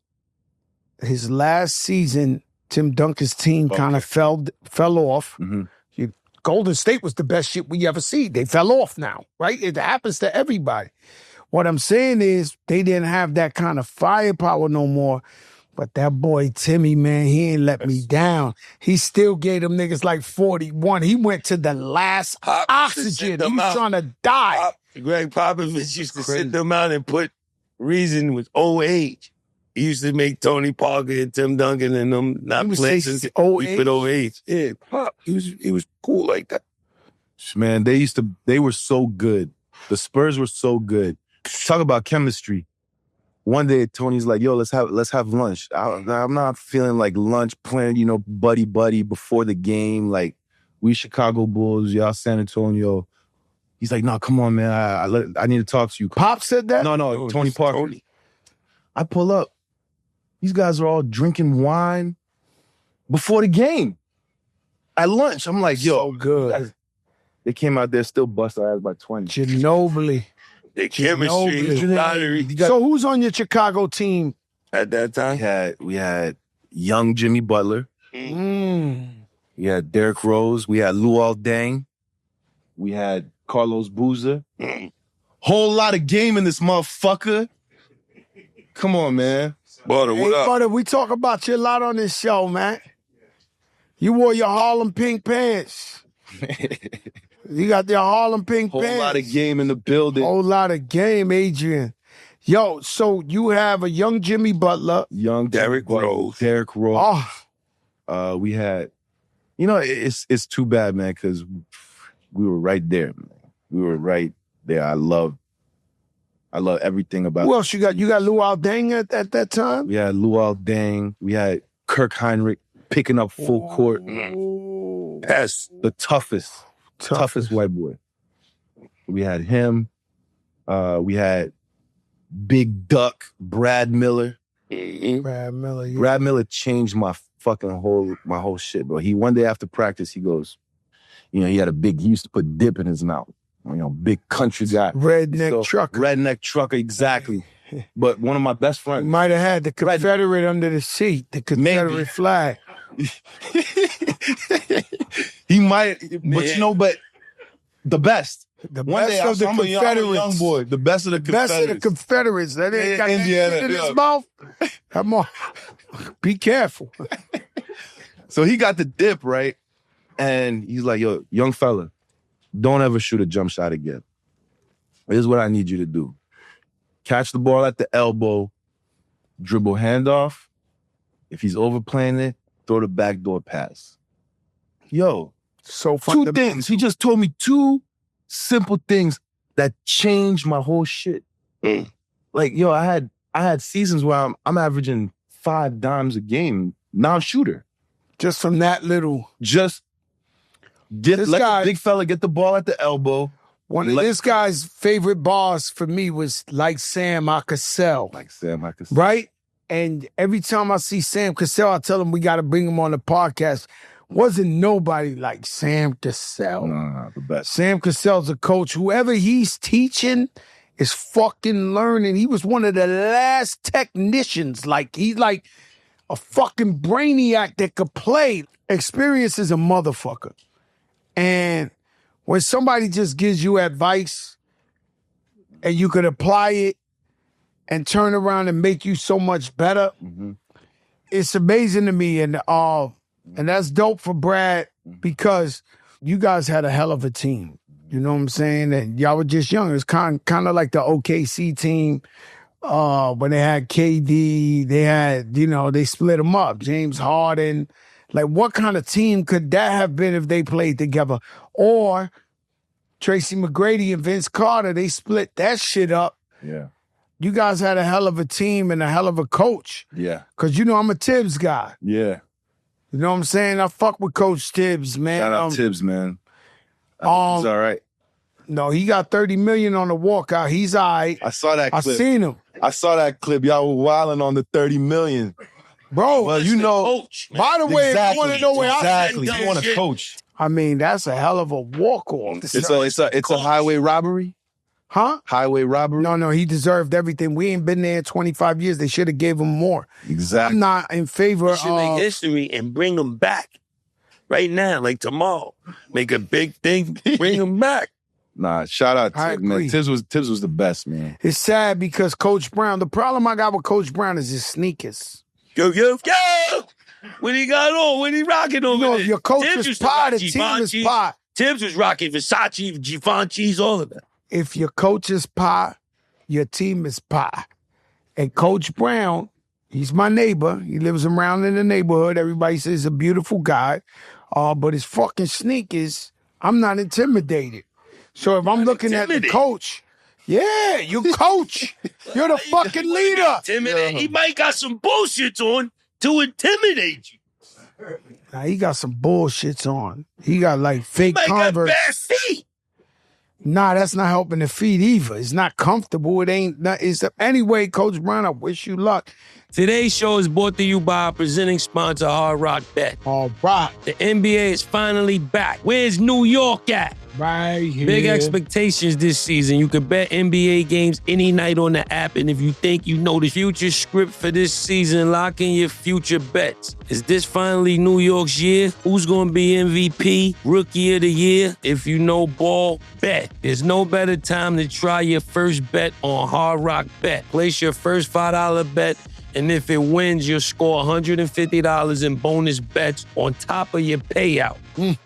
His last season, Tim Duncan's team kind of fell off. Mm-hmm. Golden State was the best shit we ever see. They fell off now, right? It happens to everybody. What I'm saying is they didn't have that kind of firepower no more. But that boy Timmy, man, he ain't let me down. He still gave them niggas like 41. He went to the last oxygen. He was trying to die. Greg Popovich used to sit them out and put Reason with old age. He used to make Tony Parker and Tim Duncan and them not play since old age. Yeah, Pop. He was cool like that. Man, they were so good. The Spurs were so good. Talk about chemistry. One day Tony's like, yo, let's have lunch. I'm not feeling like lunch playing, buddy before the game. Like, we Chicago Bulls, y'all San Antonio. He's like, no, come on, man. I need to talk to you. Pop said that? No, Tony Parker. I pull up. These guys are all drinking wine before the game. At lunch, I'm like, yo. So good. They came out there still bust our ass by 20. Ginobili. The chemistry. So who's on your Chicago team at that time? We had young Jimmy Butler. Mm. We had Derrick Rose. We had Luol Deng. We had Carlos Boozer. Whole lot of game in this motherfucker. Come on, man. Butter, what up? Butter, we talk about you a lot on this show, man. You wore your Harlem pink pants. You got your Harlem pink pants. Whole lot of game in the building. Whole lot of game, Adrian. Yo, so you have a young Jimmy Butler. Young Derrick Rose. Derrick Rose. Oh. We had, it's too bad, man, because we were right there, man. We were right there. I love everything about it. Who else you got? You got Luol Deng at that time? We had Luol Deng. We had Kirk Heinrich picking up full court. That's the toughest. toughest white boy. We had him. We had Big Duck, Brad Miller. Brad Miller. Yeah. Brad Miller changed my whole shit, bro. One day after practice, he goes, he used to put dip in his mouth. Big country guy. Redneck trucker. Redneck trucker, exactly. But one of my best friends. Might have had the Confederate under the seat, the Confederate flag. He might, but but the best. The One best day, of the I'm a young boy. The best of the Confederates. Best of the Confederates. That ain't got Indiana, that shit in his mouth. Come on. Be careful. So he got the dip, right? And he's like, yo, young fella, don't ever shoot a jump shot again. Here's what I need you to do. Catch the ball at the elbow, dribble handoff. If he's overplaying it, throw the backdoor pass. Yo, so fun. Two things. He just told me two simple things that changed my whole shit. Like, yo, I had seasons where I'm averaging 5 dimes a game, non-shooter. Just from that little. Just let the big fella get the ball at the elbow. This guy's favorite bars for me was like Sam, I could sell. Like Sam, I could sell. Right? And every time I see Sam Cassell, I tell him we got to bring him on the podcast. Wasn't nobody like Sam Cassell. No, the best. Sam Cassell's a coach. Whoever he's teaching is fucking learning. He was one of the last technicians. Like, he's like a fucking brainiac that could play. Experience is a motherfucker. And when somebody just gives you advice and you could apply it and turn around and make you so much better, it's amazing to me. And that's dope for Brad because you guys had a hell of a team. You know what I'm saying? And y'all were just young. It was kind of like the OKC team when they had KD. They had, they split them up. James Harden. Like, what kind of team could that have been if they played together? Or Tracy McGrady and Vince Carter, they split that shit up. Yeah. You guys had a hell of a team and a hell of a coach. Yeah. Because, I'm a Tibbs guy. Yeah. You know what I'm saying? I fuck with Coach Tibbs, man. Shout out Tibbs, man. He's all right. No, he got $30 million on the walkout. He's all right. I saw that clip. I seen him. I saw that clip. Y'all were wilding on the $30 million. Bro, well, coach, by the way, if you want to know where I you want to coach. I mean, that's a hell of a walk-off. It's a highway robbery? Huh? Highway robbery? No, he deserved everything. We ain't been there in 25 years. They should have gave him more. Exactly. I'm not in favor of... should make history and bring him back right now, like tomorrow. Make a big thing, bring him back. Nah, shout out Tibbs, man. Tibbs was the best, man. It's sad because Coach Brown, the problem I got with Coach Brown is his sneakers. Yo! When he got on, when he rocking over there. If your coach is pie, the team is pie. Tibbs was rocking Versace, Givenchy's, all of that. If your coach is pie, your team is pie. And Coach Brown, he's my neighbor. He lives around in the neighborhood. Everybody says he's a beautiful guy. But his fucking sneakers, I'm not intimidated. So if I'm looking at the coach, yeah, you coach. You're the fucking leader. He might got some bullshit on to intimidate you. Nah, he got some bullshits on. He got like fake Converse. Got bad feet. Nah, that's not helping the feet either. It's not comfortable. It ain't. Anyway, Coach Brown, I wish you luck. Today's show is brought to you by our presenting sponsor, Hard Rock Bet. All right. The NBA is finally back. Where's New York at? Right here. Big expectations this season. You can bet NBA games any night on the app, and if you think you know the future script for this season, lock in your future bets. Is this finally New York's year? Who's going to be MVP, Rookie of the Year? If you know ball, bet. There's no better time to try your first bet on Hard Rock Bet. Place your first $5 bet, and if it wins, you'll score $150 in bonus bets on top of your payout.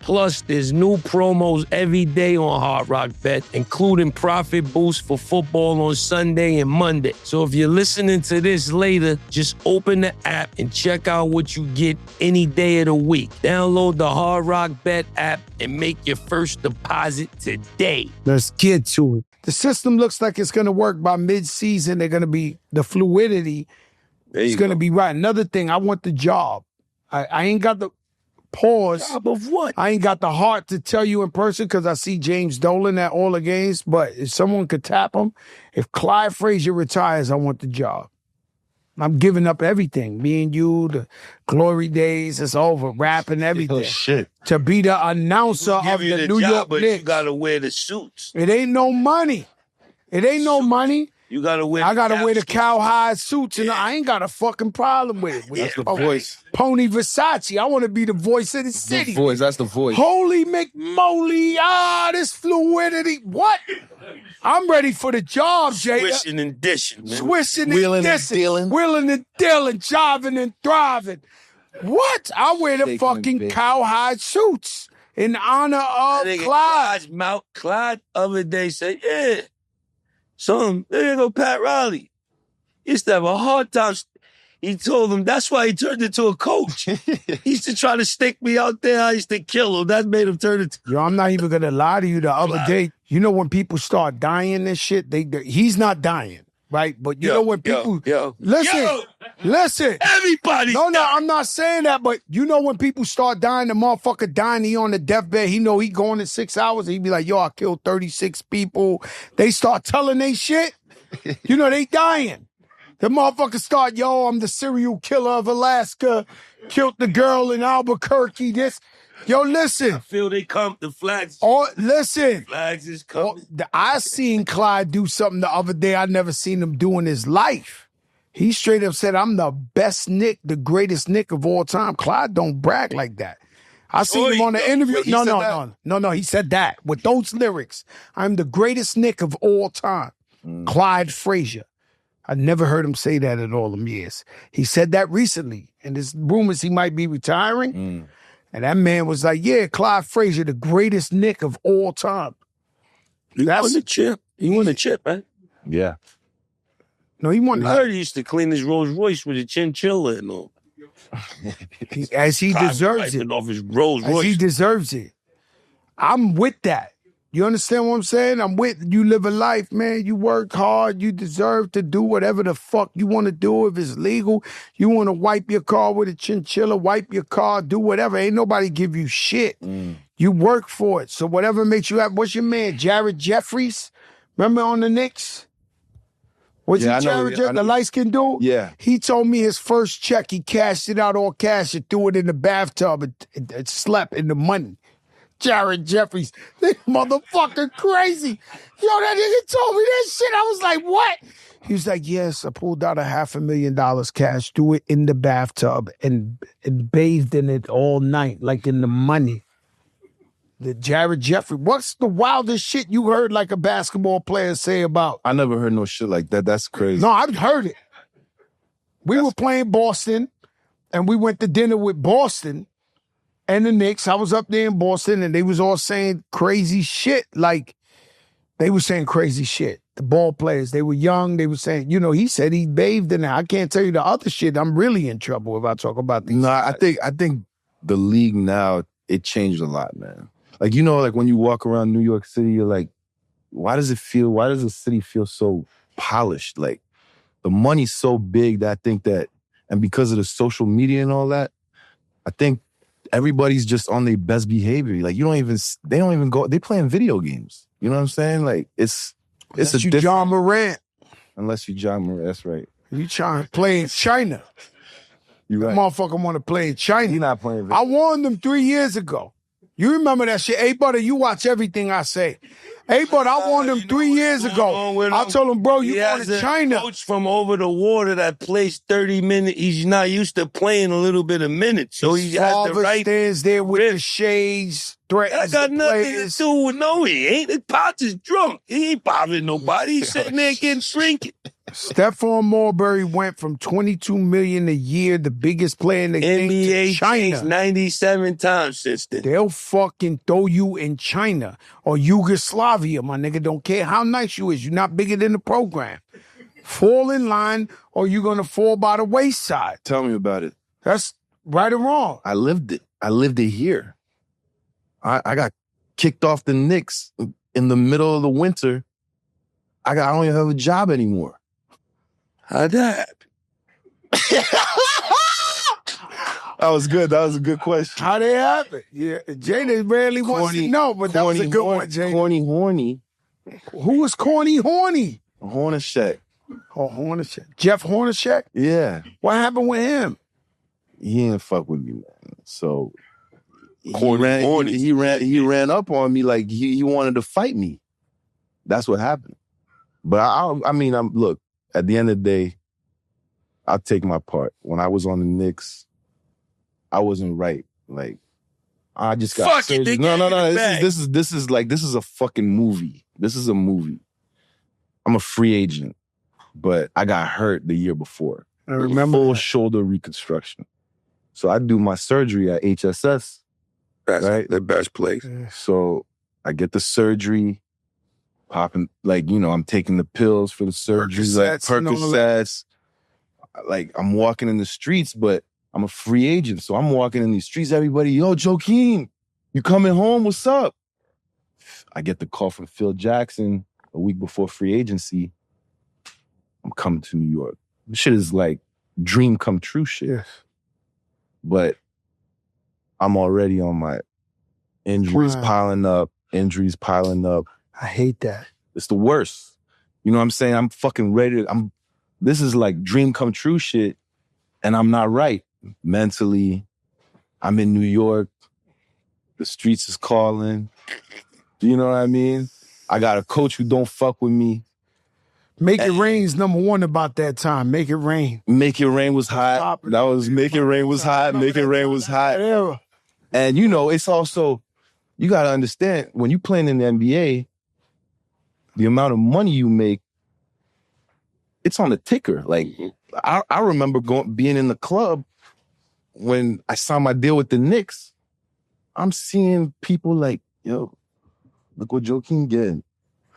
Plus, there's new promos every day on Hard Rock Bet, including profit boosts for football on Sunday and Monday. So if you're listening to this later, just open the app and check out what you get any day of the week. Download the Hard Rock Bet app and make your first deposit today. Let's get to it. The system looks like it's going to work by mid-season. They're going to be the fluidity. It's going to be right. Another thing, I want the job. I ain't got the Pause. Job of what? I ain't got the heart to tell you in person because I see James Dolan at all the games, but if someone could tap him, if Clyde Frazier retires, I want the job. I'm giving up everything. Me and you, the glory days, it's over. Rapping everything. Oh, shit. To be the announcer of the New York Knicks. You gotta wear the suits. It ain't no money. It ain't no money. You gotta wear. I gotta wear the cowhide suits, and I ain't got a fucking problem with it. That's the voice. Pony Versace. I want to be the voice of the city. The voice. That's the voice. Holy McMoly. This fluidity. What? I'm ready for the job, Jada. Swishing and dishing, man. Swishing and Wheeling and dissing. dealing. Wheeling and dealing. Jiving and thriving. What? I wear the fucking cowhide suits in honor of Clyde. Clyde other day said, yeah. Son, there you go, Pat Riley. He used to have a hard time. He told him that's why he turned into a coach. He used to try to stick me out there. I used to kill him. That made him turn into. Yo, I'm not even gonna lie to you. The other day, you know when people start dying and shit, he's not dying, right? But you know when people listen, everybody. No, I'm not saying that, but you know when people start dying, the motherfucker dying, he on the deathbed, he know he going in 6 hours, and he be like, yo, I killed 36 people. They start telling they shit, you know, they dying. The motherfucker start, yo, I'm the serial killer of Alaska, killed the girl in Albuquerque, this. Yo, listen. I feel they come, the flags. Oh, listen. Flags is coming. I seen Clyde do something the other day I never seen him do in his life. He straight up said, I'm the best Knick, the greatest Knick of all time. Clyde don't brag like that. I seen him on the interview. No, he said that. With those lyrics, I'm the greatest Knick of all time. Clyde Frazier. I never heard him say that in all them years. He said that recently, and there's rumors he might be retiring. And that man was like, yeah, Clyde Frazier, the greatest Knick of all time. He won the chip. He won the chip, man. Yeah. No, he won. I heard he used to clean his Rolls Royce with a chinchilla and all. As he deserves it. Off his Rolls Royce. As he deserves it. I'm with that. You understand what I'm saying? I'm with you. Live a life, man. You work hard. You deserve to do whatever the fuck you want to do. If it's legal, you want to wipe your car with a chinchilla, wipe your car, do whatever. Ain't nobody give you shit. You work for it. So whatever makes you happy. What's your man, Jared Jeffries? Remember on the Knicks? Was he Jared Jeffries, the light-skinned dude? Yeah. He told me his first check, he cashed it out all cash and threw it in the bathtub and slept in the money. Jared Jeffries. This motherfucker crazy. Yo, that nigga told me that shit. I was like, what? He was like, yes, I pulled out $500,000 cash, threw it in the bathtub, and bathed in it all night, like in the money. The Jared Jeffries. What's the wildest shit you heard like a basketball player say about? I never heard no shit like that. That's crazy. No, I've heard it. We were playing Boston, and we went to dinner with Boston and the Knicks. I was up there in Boston, and they was all saying crazy shit. Like, they were saying crazy shit. The ball players, they were young. They were saying, you know, he said he bathed in it. I can't tell you the other shit. I'm really in trouble if I talk about these. No, I think the league now, it changed a lot, man. Like, you know, like when you walk around New York City, you're like, why does the city feel so polished? Like, the money's so big that I think that, and because of the social media and all that, I think everybody's just on their best behavior. Like, they don't even go, they playing video games. You know what I'm saying? Like, it's Unless you John Morant. Unless you John Morant, that's right. You trying to play in China. You right. Motherfucker want to play in China. He not playing video. I warned them 3 years ago. You remember that shit? A-Butta, you watch everything I say. A-Butta, I warned him 3 years ago. I told him, bro, you going to China. Coach from over the water that plays 30 minutes. He's not used to playing a little bit of minutes. So he has the right. Stands there with the shades. That got nothing to do with he ain't. His pops is drunk. He ain't bothering nobody. He's sitting there getting drinking. Stephon Marbury went from $22 million a year, the biggest player in the game, to China. 97 times since then. They'll fucking throw you in China or Yugoslavia, my nigga. Don't care how nice you is. You're not bigger than the program. Fall in line or you're going to fall by the wayside. Tell me about it. That's right or wrong. I lived it. I lived it here. I got kicked off the Knicks in the middle of the winter. I don't even have a job anymore. How'd that happen? That was good. That was a good question. How they happen? Yeah, Jada rarely wants to know, but that was a good one, Jada. Corny horny. Who was corny horny? Hornacek. Oh, Hornacek. Jeff Hornacek? Yeah. What happened with him? He didn't fuck with me, man. So he Corny. ran up on me like he wanted to fight me. That's what happened. But look, at the end of the day, I'll take my part. When I was on the Knicks, I wasn't right. Like, I just got Fuck it, no. This is a fucking movie. This is a movie. I'm a free agent, but I got hurt the year before. I remember full shoulder reconstruction. So I do my surgery at HSS. That's right? the best place. So I get the surgery, popping, like, I'm taking the pills for the surgery, like Percocets. Like, I'm walking in the streets, but I'm a free agent. So I'm walking in these streets, everybody, yo, Joakim, you coming home? What's up? I get the call from Phil Jackson a week before free agency. I'm coming to New York. This shit is like dream come true shit. Yes. But I'm already on my injuries piling up. I hate that. It's the worst. You know what I'm saying? I'm fucking ready. This is like dream come true shit, and I'm not right mentally. I'm in New York. The streets is calling. You know what I mean? I got a coach who don't fuck with me. Make It Rain's number one about that time. Make It Rain. Make It Rain was hot. That was Make It Rain was hot. Make It Rain was hot. And it's also, you got to understand, when you playing in the NBA, the amount of money you make, it's on the ticker. Like, I remember being in the club when I signed my deal with the Knicks. I'm seeing people like, yo, look what Joakim getting.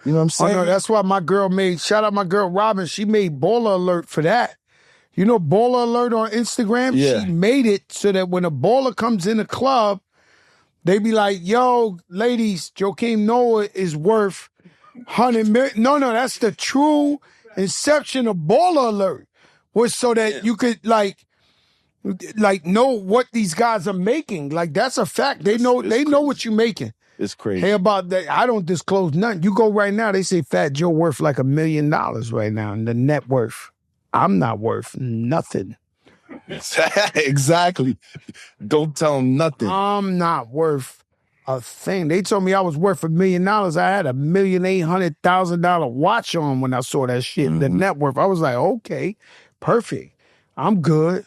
You know what I'm saying? Oh, no, that's why my girl shout out my girl Robin, she made Baller Alert for that. You know Baller Alert on Instagram? Yeah. She made it so that when a baller comes in the club, they be like, yo, ladies, Joakim Noah is worth 100 million. No, that's the true inception of Baller Alert. Was so that you could like know what these guys are making. Like, that's a fact. They know what you're making. It's crazy. Hey, about that, I don't disclose nothing. You go right now, they say Fat Joe worth like $1 million right now, and the net worth. I'm not worth nothing. Exactly. Don't tell them nothing. I'm not worth a thing. They told me I was worth $1 million. I had $1,800,000 watch on when I saw that shit. Mm-hmm. The net worth. I was like, okay, perfect. I'm good.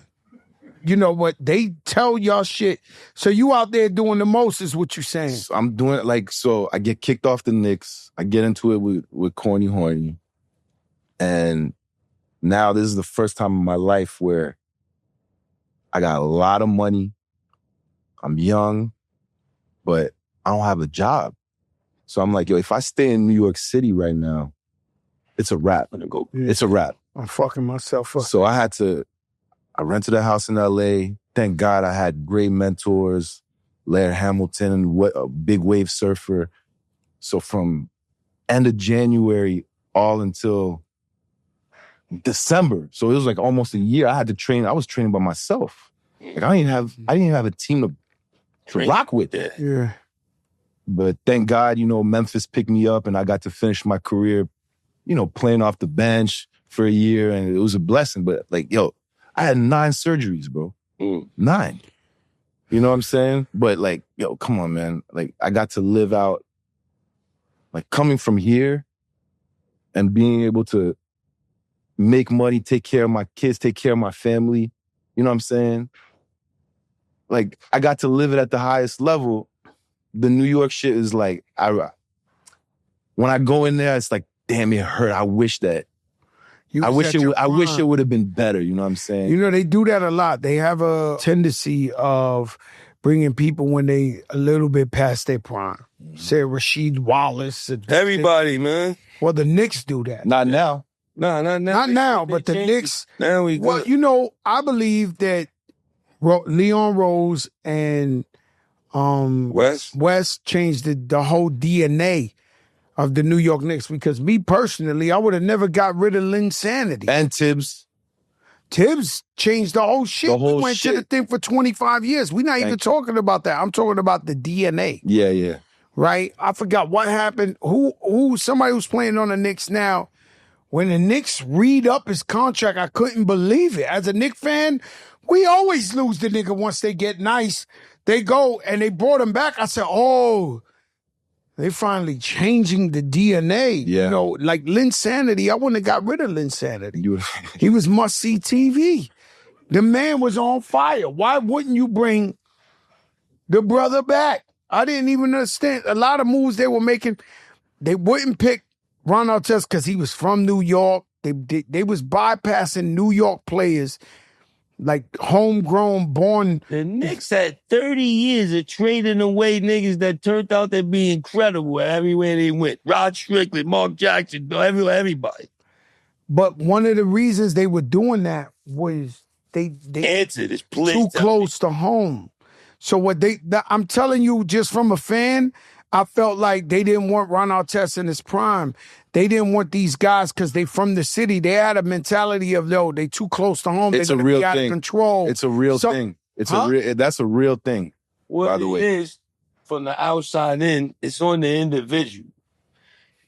You know what? They tell y'all shit. So you out there doing the most is what you're saying. So I'm doing it so I get kicked off the Knicks. I get into it with Corny Horny. And now this is the first time in my life where I got a lot of money. I'm young, but I don't have a job. So I'm like, yo, if I stay in New York City right now, it's a wrap. It's a wrap. I'm fucking myself up. So I rented a house in LA. Thank God I had great mentors. Laird Hamilton, a big wave surfer. So from end of January all until December. So it was like almost a year. I had to train. I was training by myself. Like, I didn't even have a team to rock with it. Yeah. But thank God, Memphis picked me up and I got to finish my career, playing off the bench for a year, and it was a blessing. But I had 9 surgeries, bro. 9. You know what I'm saying? But come on, man. I got to live out, coming from here and being able to make money, take care of my kids, take care of my family. You know what I'm saying? I got to live it at the highest level. The New York shit is when I go in there, it's like, damn, it hurt. I wish that. I wish it would have been better. You know what I'm saying? They do that a lot. They have a tendency of bringing people when they a little bit past their prime. Say Rasheed Wallace. Everybody, man. Well, the Knicks do that. Not now. No, not now. Not now, but the Knicks. Now we good. Well, I believe that Leon Rose and West changed the whole DNA of the New York Knicks, because me personally, I would have never got rid of Linsanity. And Tibbs. Tibbs changed the whole shit. The whole we went shit. to the thing for 25 years. We're not even talking about that. I'm talking about the DNA. Yeah. Right? I forgot what happened. Somebody who's playing on the Knicks now, when the Knicks read up his contract, I couldn't believe it. As a Knicks fan, we always lose the nigga once they get nice. They go and they brought him back. I said, oh, they finally changing the DNA. Yeah. You know, like Linsanity. I wouldn't have got rid of Linsanity. He was must-see TV. The man was on fire. Why wouldn't you bring the brother back? I didn't even understand. A lot of moves they were making, they wouldn't pick Ron Artest because he was from New York. They was bypassing New York players, like homegrown, born. The Knicks had 30 years of trading away niggas that turned out to be incredible everywhere they went. Rod Strickland, Mark Jackson, everybody. But one of the reasons they were doing that was they answered is please too close to home. So I'm telling you, just from a fan, I felt like they didn't want Ron Artest in his prime. They didn't want these guys because they from the city. They had a mentality of, no, they too close to home. It's They're a real be out thing. of control. It's a real thing. That's a real thing. What by the way, it is, from the outside in, it's on the individual.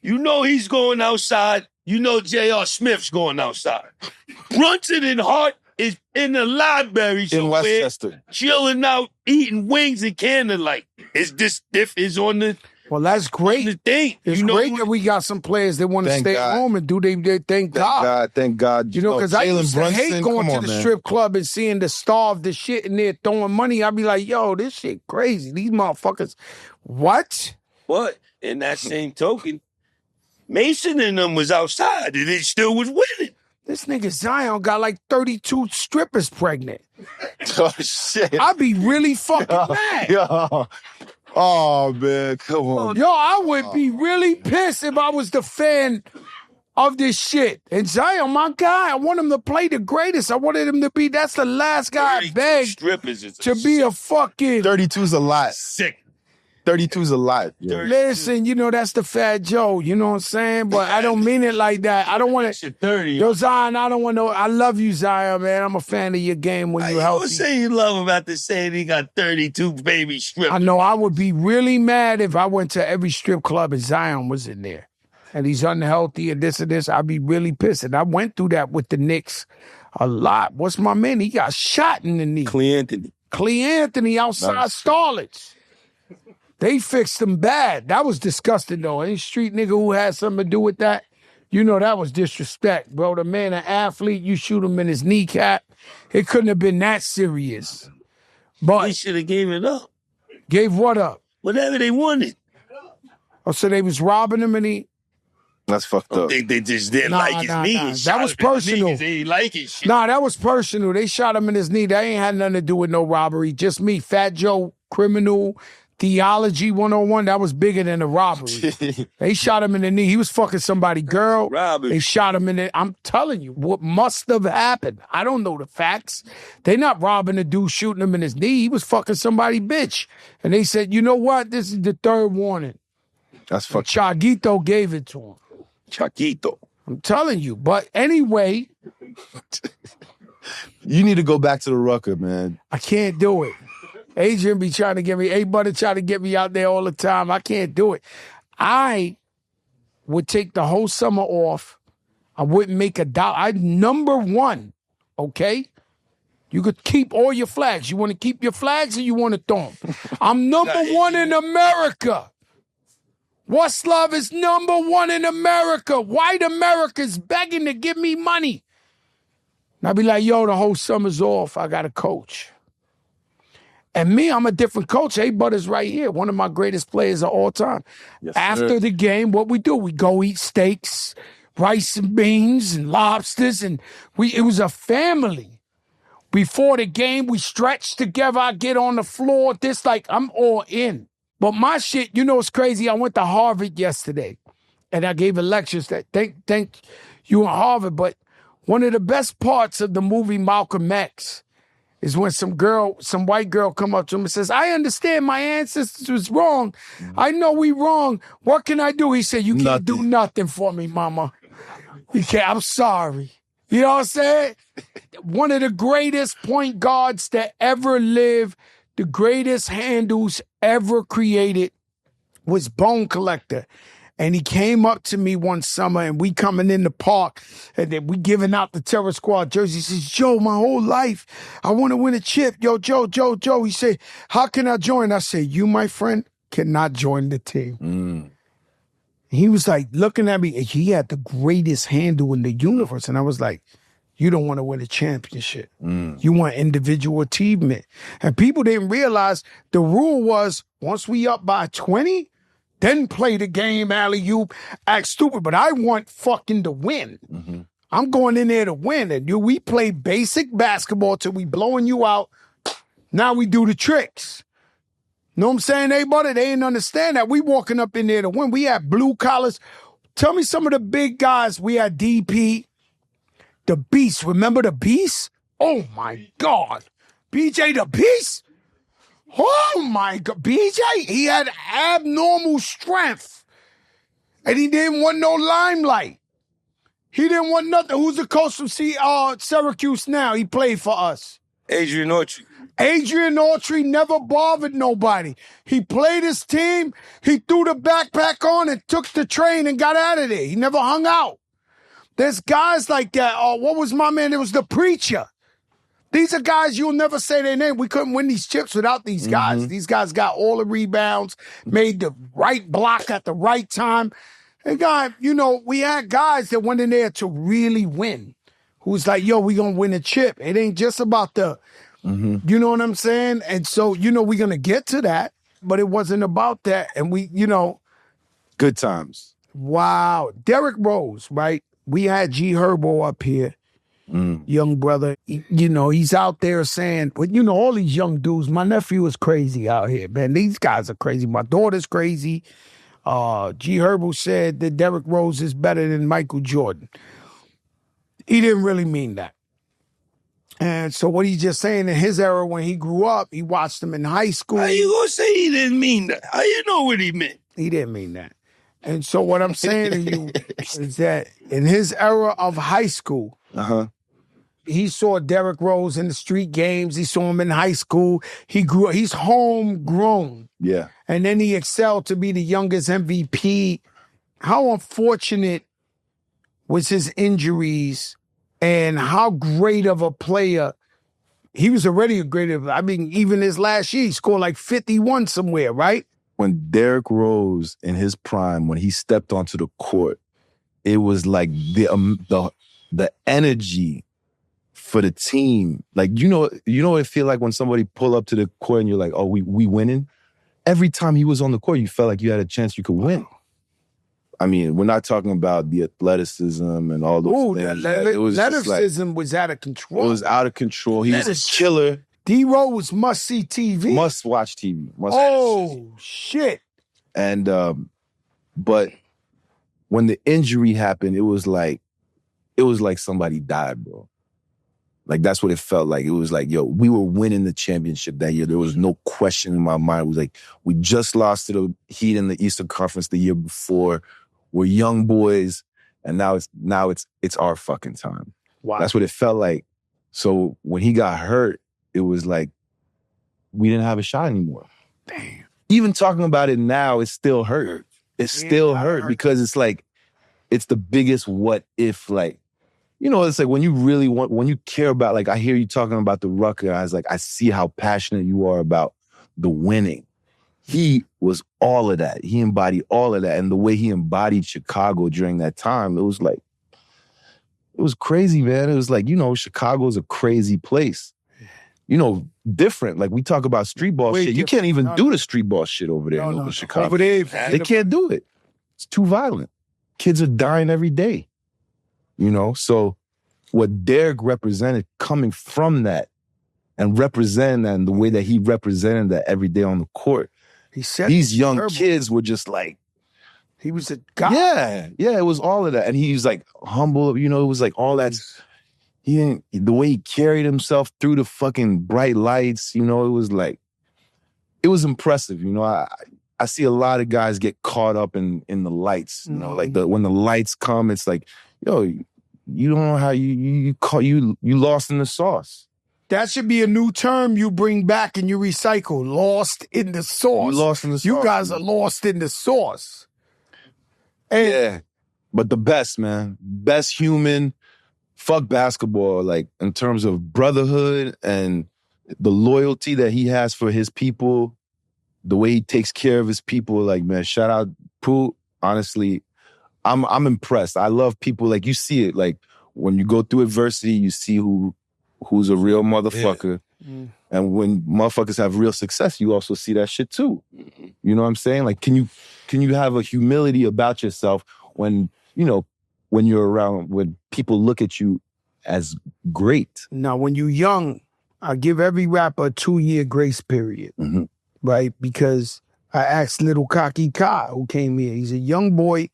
You know he's going outside. You know J.R. Smith's going outside. Brunson and Hart is in the library in Westchester, chilling out, eating wings and candlelight. Is this diff is on the Well, that's great. the thing? It's great that we got some players that want to Thank stay God. at home and do they thank God. Thank God. You know, because I used to hate going to the man. strip club and seeing the star of the shit in there throwing money. I'd be like, yo, this shit crazy. These motherfuckers, what? But in that same token, Mason and them was outside and it still was winning. This nigga Zion got like 32 strippers pregnant. Oh, shit. I'd be really fucking mad. Yo. Oh, man, come on. Yo, I would be really pissed if I was the fan of this shit. And Zion, my guy, I want him to play the greatest. I wanted him to be, that's the last guy I begged Strippers is to be a fucking... 32's a lot. sick. 32's a lot. Yeah. Listen, you know, that's the Fat Joe, you know what I'm saying? But I don't mean it like that. I don't want to... 30. Yo, Zion, I don't want to... I love you, Zion, man. I'm a fan of your game when you're healthy. You say you love him after saying he got 32 baby strippers. I know I would be really mad if I went to every strip club and Zion was in there. And he's unhealthy and this and this. I'd be really pissed. And I went through that with the Knicks a lot. What's my man? He got shot in the knee. Clee Anthony outside Starlets. They fixed him bad. That was disgusting, though. Any street nigga who had something to do with that, you know that was disrespect, bro. The man, an athlete, you shoot him in his kneecap. It couldn't have been that serious. But They should have gave it up. gave what up? Whatever they wanted. Oh, so they was robbing him and he... That's fucked up. They just didn't like his knees. That was personal. They didn't like his shit. Nah, that was personal. They shot him in his knee. That ain't had nothing to do with no robbery. Just me, Fat Joe, criminal, theology 101. That was bigger than a robbery. They shot him in the knee. He was fucking somebody girl. Robbery. They shot him in the... I'm telling you, what must have happened. I don't know the facts. They not robbing the dude, shooting him in his knee. He was fucking somebody bitch. And they said, you know what? This is the third warning. That's fucked up. Chaguito gave it to him. Chaquito. I'm telling you. But anyway, You need to go back to the Rucker, man. I can't do it. Adrian be trying to get me, A-Butta trying to get me out there all the time. I can't do it. I would take the whole summer off. I wouldn't make a dollar. I'm number one, okay? You could keep all your flags. You want to keep your flags or you want to throw them? I'm number one in America. Westlove is number one in America. White America's begging to give me money. And I'd be like, yo, the whole summer's off. I got to coach. And me, I'm a different coach. A-Butta's right here, one of my greatest players of all time. Yes, After sir. the game, what we do? We go eat steaks, rice and beans, and lobsters, and it was a family. Before the game, we stretch together. I get on the floor. I'm all in. But my shit, you know what's crazy? I went to Harvard yesterday, and I gave a lecture. Thank you in Harvard. But one of the best parts of the movie Malcolm X is when some white girl come up to him and says, I understand my ancestors was wrong. I know we wrong. What can I do? He said, you can't do nothing for me, mama. You can't. I'm sorry. You know what I'm saying? One of the greatest point guards that ever lived, the greatest handles ever created was Bone Collector. And he came up to me one summer and we coming in the park and then we giving out the Terror Squad jersey. He says, Joe, my whole life, I want to win a chip. Yo, Joe. He said, how can I join? I said, you, my friend, cannot join the team. He was like looking at me. He had the greatest handle in the universe. And I was like, you don't want to win a championship. You want individual achievement. And people didn't realize the rule was once we up by 20, then play the game, alley-oop, act stupid. But I want fucking to win. I'm going in there to win. And we play basic basketball till we blowing you out. Now we do the tricks. Know what I'm saying, A-Butta? They didn't understand that. We walking up in there to win. We had blue collars. Tell me some of the big guys. We had DP, the Beast. Remember the Beast? Oh, my God. BJ the Beast? Oh, my God. BJ, he had abnormal strength. And he didn't want no limelight. He didn't want nothing. Who's the coach from Syracuse now? He played for us. Adrian Autry. Adrian Autry never bothered nobody. He played his team. He threw the backpack on and took the train and got out of there. He never hung out. There's guys like that. What was my man? It was the Preacher. These are guys you'll never say their name. We couldn't win these chips without these guys. These guys got all the rebounds, made the right block at the right time. And God, we had guys that went in there to really win. Who's like, yo, we gonna win a chip. It ain't just about the, you know what I'm saying? And so, we're gonna get to that, but it wasn't about that. And we, Good times. Wow. Derrick Rose, right? We had G Herbo up here. Young brother, he's out there saying, but all these young dudes, my nephew is crazy out here, man. These guys are crazy. My daughter's crazy. G Herbo said that Derrick Rose is better than Michael Jordan. He didn't really mean that. And so what he's just saying, in his era when he grew up, he watched him in high school. How you gonna say he didn't mean that? How you know what he meant? He didn't mean that. And so what I'm saying to you is that in his era of high school, he saw Derrick Rose in the street games. He saw him in high school. He's homegrown. Yeah. And then he excelled to be the youngest MVP. How unfortunate was his injuries and how great of a player. He was already even his last year, he scored like 51 somewhere, right? When Derrick Rose in his prime, when he stepped onto the court, it was like the energy for the team. Like, what it feel like when somebody pull up to the court and you're like, oh, we winning? Every time he was on the court, you felt like you had a chance you could win. I mean, we're not talking about the athleticism and all those things. It was athleticism was out of control. It was out of control. He was a killer. D-Rose was must-see TV. Must-watch TV. Shit. And, but when the injury happened, it was like somebody died, bro. Like, that's what it felt like. It was like, yo, we were winning the championship that year. There was no question in my mind. It was like, we just lost to the Heat in the Eastern Conference the year before. We're young boys, and now it's our fucking time. Wow. That's what it felt like. So when he got hurt, it was like we didn't have a shot anymore. Damn. Even talking about it now, it still hurt. It still hurt because it's like, it's the biggest what if, like, it's like when you care about, like, I hear you talking about the Rucker, I was like, I see how passionate you are about the winning. He was all of that. He embodied all of that. And the way he embodied Chicago during that time, it was like, it was crazy, man. It was like, Chicago's a crazy place. Different. Like, we talk about streetball shit. You can't even do the streetball shit over there in Chicago. Over there, they can't do it. It's too violent. Kids are dying every day. So what Derrick represented coming from that and representing that and the way that he represented that every day on the court, he said these young kids were just like, he was a guy. Yeah, it was all of that. And he was like humble, it was like all that. The way he carried himself through the fucking bright lights, it was like, it was impressive. I see a lot of guys get caught up in the lights, like when the lights come, it's like, yo, you don't know how you lost in the sauce. That should be a new term you bring back and you recycle. Lost in the sauce. You lost in the sauce. You guys are lost in the sauce. And yeah. But the best, man. Best human. Fuck basketball. Like, in terms of brotherhood and the loyalty that he has for his people, the way he takes care of his people. Like, man, shout out Pooh. Honestly, I'm impressed. I love people. Like, you see it. Like, when you go through adversity, you see who's a real motherfucker. Yeah. And when motherfuckers have real success, you also see that shit too. You know what I'm saying? Like, can you have a humility about yourself when, you know, when you're around, when people look at you as great? Now, when you're young, I give every rapper a 2-year grace period, right? Because I asked Little Cocky Kai, who came here. He's a young boy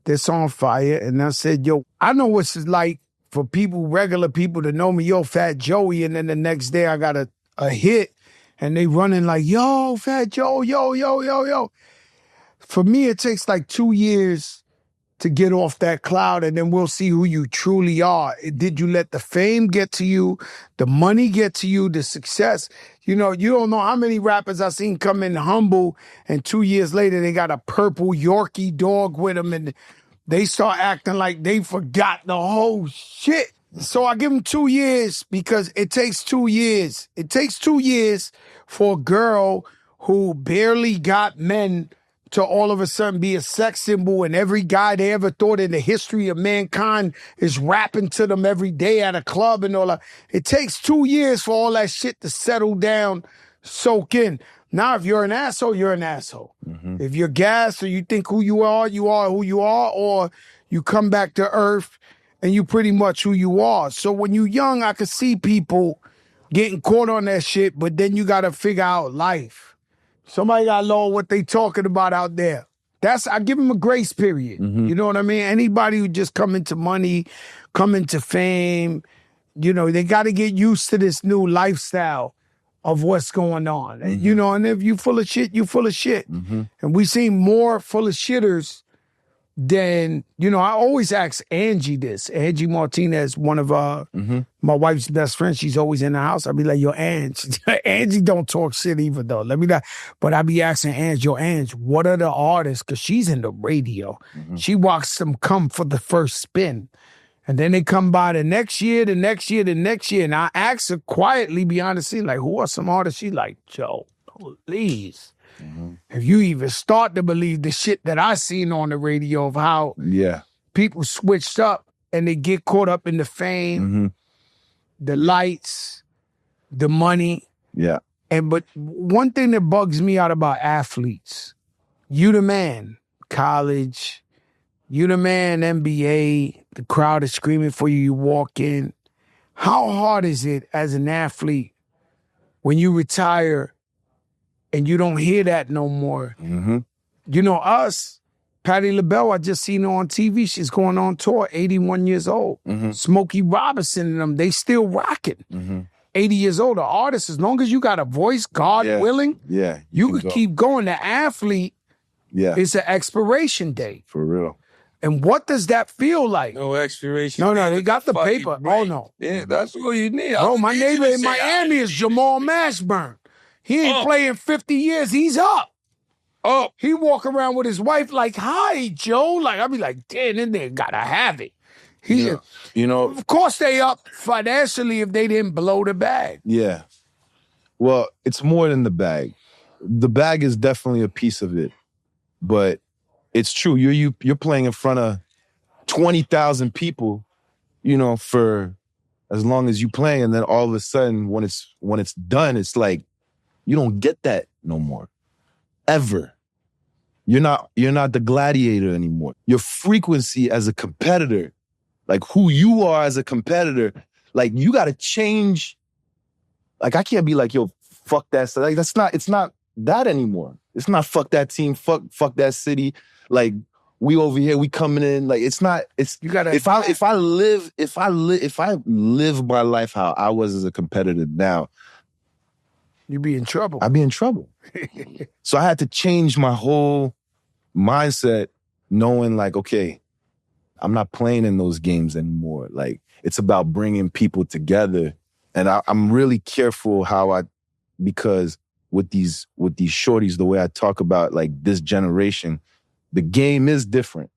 that's on fire. And I said, yo, I know what it's like for people, regular people, to know me, yo, Fat Joey, and then the next day I got a hit, and they running like, yo, Fat Joe, yo. For me, it takes like 2 years to get off that cloud, and then we'll see who you truly are. Did you let the fame get to you, the money get to you, the success? You know, you don't know how many rappers I've seen come in humble, and 2 years later they got a purple Yorkie dog with them, and they start acting like they forgot the whole shit. So I give them 2 years because it takes 2 years. It takes 2 years for a girl who barely got men to all of a sudden be a sex symbol, and every guy they ever thought in the history of mankind is rapping to them every day at a club and all that. It takes 2 years for all that shit to settle down, soak in. Now, if you're an asshole, you're an asshole. If you're gassed or you think who you are who you are, or you come back to earth and you pretty much who you are. So when you're young, I could see people getting caught on that shit, but then you got to figure out life. Somebody got to know what they talking about out there. I give them a grace period. You know what I mean? Anybody who just come into money, come into fame, you know, they got to get used to this new lifestyle of what's going on. You know, and if you full of shit, you full of shit. And we seen more full of shitters than, you know, I always ask Angie this. Angie Martinez, one of my wife's best friends, she's always in the house. I'll be like, yo, Angie. Angie don't talk shit either, though. Let me not. But I be asking Angie, yo, Angie, what are the artists? Because she's in the radio. She watched them come for the first spin. And then they come by the next year. And I ask her quietly behind the scene, like, who are some artists? She's like, Joe, please. If you even start to believe the shit that I seen on the radio of how people switched up and they get caught up in the fame, the lights, the money. But one thing that bugs me out about athletes, you the man, college, you the man, NBA, the crowd is screaming for you, you walk in. How hard is it as an athlete when you retire and you don't hear that no more? You know, us, Patti LaBelle, I just seen her on TV. She's going on tour, 81 years old. Smokey Robinson and them, they still rocking. 80 years old, the artist, as long as you got a voice, God willing, you could keep going. The athlete, it's an expiration date. For real. And what does that feel like? No expiration. No, they got the paper. Oh, no. Yeah, that's what you need. Oh, my neighbor in Miami is Jamal Mashburn. He ain't playing 50 years. He's up. He walk around with his wife like, hi, Joe. Like, I'll be like, damn, then they gotta have it. You know, of course they up financially if they didn't blow the bag. Yeah. Well, it's more than the bag. The bag is definitely a piece of it. But it's true. You're playing in front of 20,000 people, you know, for as long as you play, and then all of a sudden when it's done, it's like you don't get that no more. Ever. You're not the gladiator anymore. Your frequency as a competitor, like who you are as a competitor, like you gotta change. Like I can't be like, yo, fuck that. Like it's not that anymore. It's not fuck that team, fuck that city. Like we over here, we coming in. Like it's not. It's you gotta. If I live my life how I was as a competitor now, you'd be in trouble. I'd be in trouble. So I had to change my whole mindset, knowing like, okay, I'm not playing in those games anymore. Like, it's about bringing people together. And I'm really careful because with these shorties, the way I talk about like this generation, the game is different.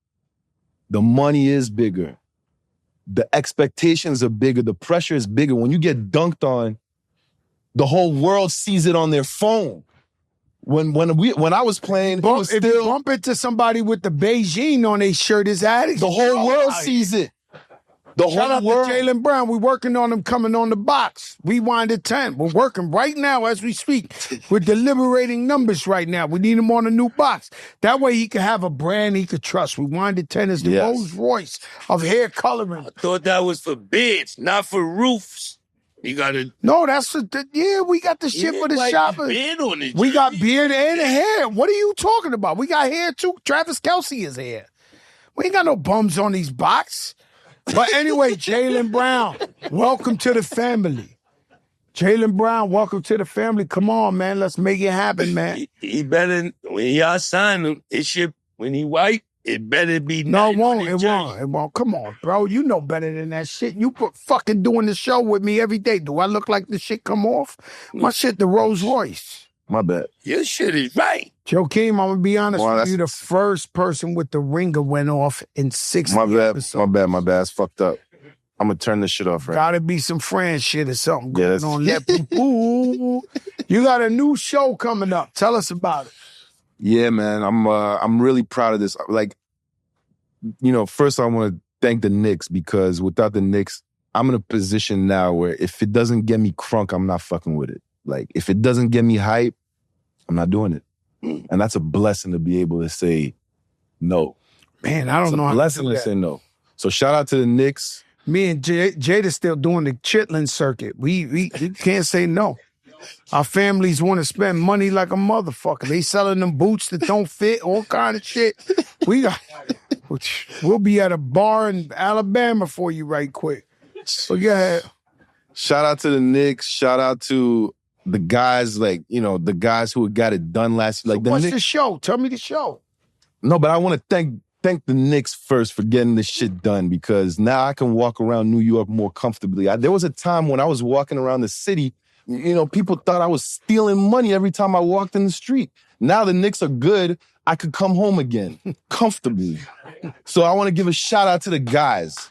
The money is bigger. The expectations are bigger. The pressure is bigger. When you get dunked on, the whole world sees it on their phone. When I was playing, it was if still, you bump into somebody with the Beijing on their shirt, his attitude. the whole world sees it. The Shout whole out world. to Jaylen Brown. We're working on him coming on the box. Rewind at 10. We're working right now as we speak. We're deliberating numbers right now. We need him on a new box. That way he can have a brand he could trust. Rewind at 10 is the Rolls Royce of hair coloring. I thought that was for beds, not for roofs. You gotta. No, that's we got the shit for the like shopper. Beard on it. We got beard and hair. What are you talking about? We got hair too. Travis Kelce is here. We ain't got no bums on these box. But anyway, Jaylen Brown, welcome to the family. Jaylen Brown, welcome to the family. Come on, man. Let's make it happen, man. He better, when y'all sign him, it should, when he white, it better be. No, it won't. It won't. It won't. Come on, bro. You know better than that shit. You fucking doing the show with me every day. Do I look like the shit come off? My shit, the Rolls Royce. My bad. Your shit is right. Joakim, I'm going to be honest with you. The first person with the ringer went off in 60 episodes. My bad. It's fucked up. I'm going to turn this shit off right Gotta be some friend shit or something going on there. Ooh. You got a new show coming up. Tell us about it. Yeah, man. I'm really proud of this. Like, first I want to thank the Knicks, because without the Knicks, I'm in a position now where if it doesn't get me crunk, I'm not fucking with it. Like, if it doesn't get me hype, I'm not doing it. And that's a blessing to be able to say no. Man, I don't know how to do blessing to say no. So shout out to the Knicks. Me and Jada still doing the chitlin circuit. We can't say no. Our families want to spend money like a motherfucker. They selling them boots that don't fit, all kind of shit. We'll be at a bar in Alabama for you right quick. So go ahead. Shout out to the Knicks. Shout out to the guys, the guys who got it done last year. Like, what's the show? Tell me the show. No, but I want to thank the Knicks first for getting this shit done, because now I can walk around New York more comfortably. There was a time when I was walking around the city, people thought I was stealing money every time I walked in the street. Now the Knicks are good. I could come home again comfortably. So I want to give a shout out to the guys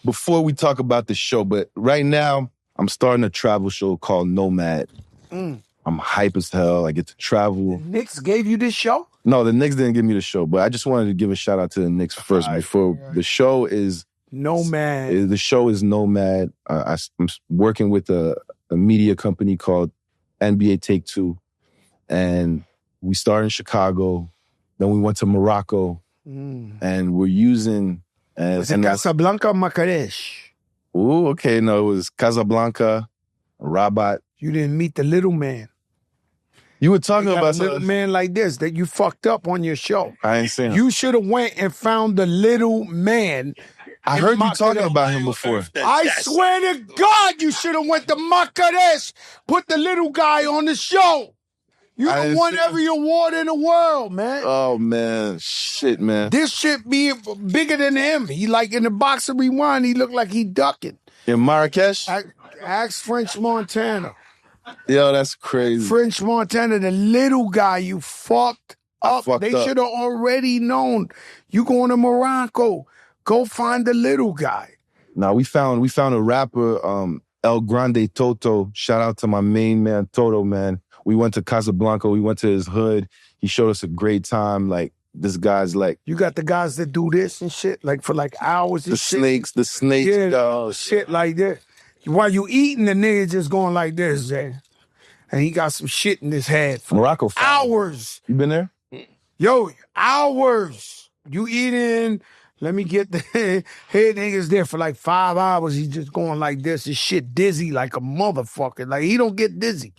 before we talk about the show. But right now, I'm starting a travel show called Nomad. I'm hype as hell. I get to travel. The Knicks gave you this show? No, the Knicks didn't give me the show, but I just wanted to give a shout out to the Knicks first the show is Nomad. The show is Nomad. I'm working with a media company called NBA Take Two, and we started in Chicago. Then we went to Morocco, and we're using. Was it Casablanca or Marrakesh? Ooh, okay. No, it was Casablanca, Rabat. You didn't meet the little man. You were talking about a little man like this that you fucked up on your show. I ain't seen him. You should have went and found the little man. I heard you talking about him before. I swear to God, you should have went to Marrakesh. Put the little guy on the show. You won every award in the world, man. Oh, man. Shit, man. This shit be bigger than him. He like in the box of rewind, he look like he ducking. In Marrakesh? Ask French Montana. Yo, that's crazy. French Montana, the little guy, you fucked up. They should have already known. You going to Morocco, go find the little guy. Now, we found a rapper, El Grande Toto. Shout out to my main man, Toto, man. We went to Casablanca. We went to his hood. He showed us a great time. Like, this guy's like... You got the guys that do this and shit, like for like hours and shit. The snakes. Yeah, shit like that. While you eating, the nigga just going like this, man. And he got some shit in his head. Morocco. Hours. You been there? Yo, hours. You eating... Let me get the head niggas there for like 5 hours. He's just going like this. His shit dizzy like a motherfucker. Like, he don't get dizzy.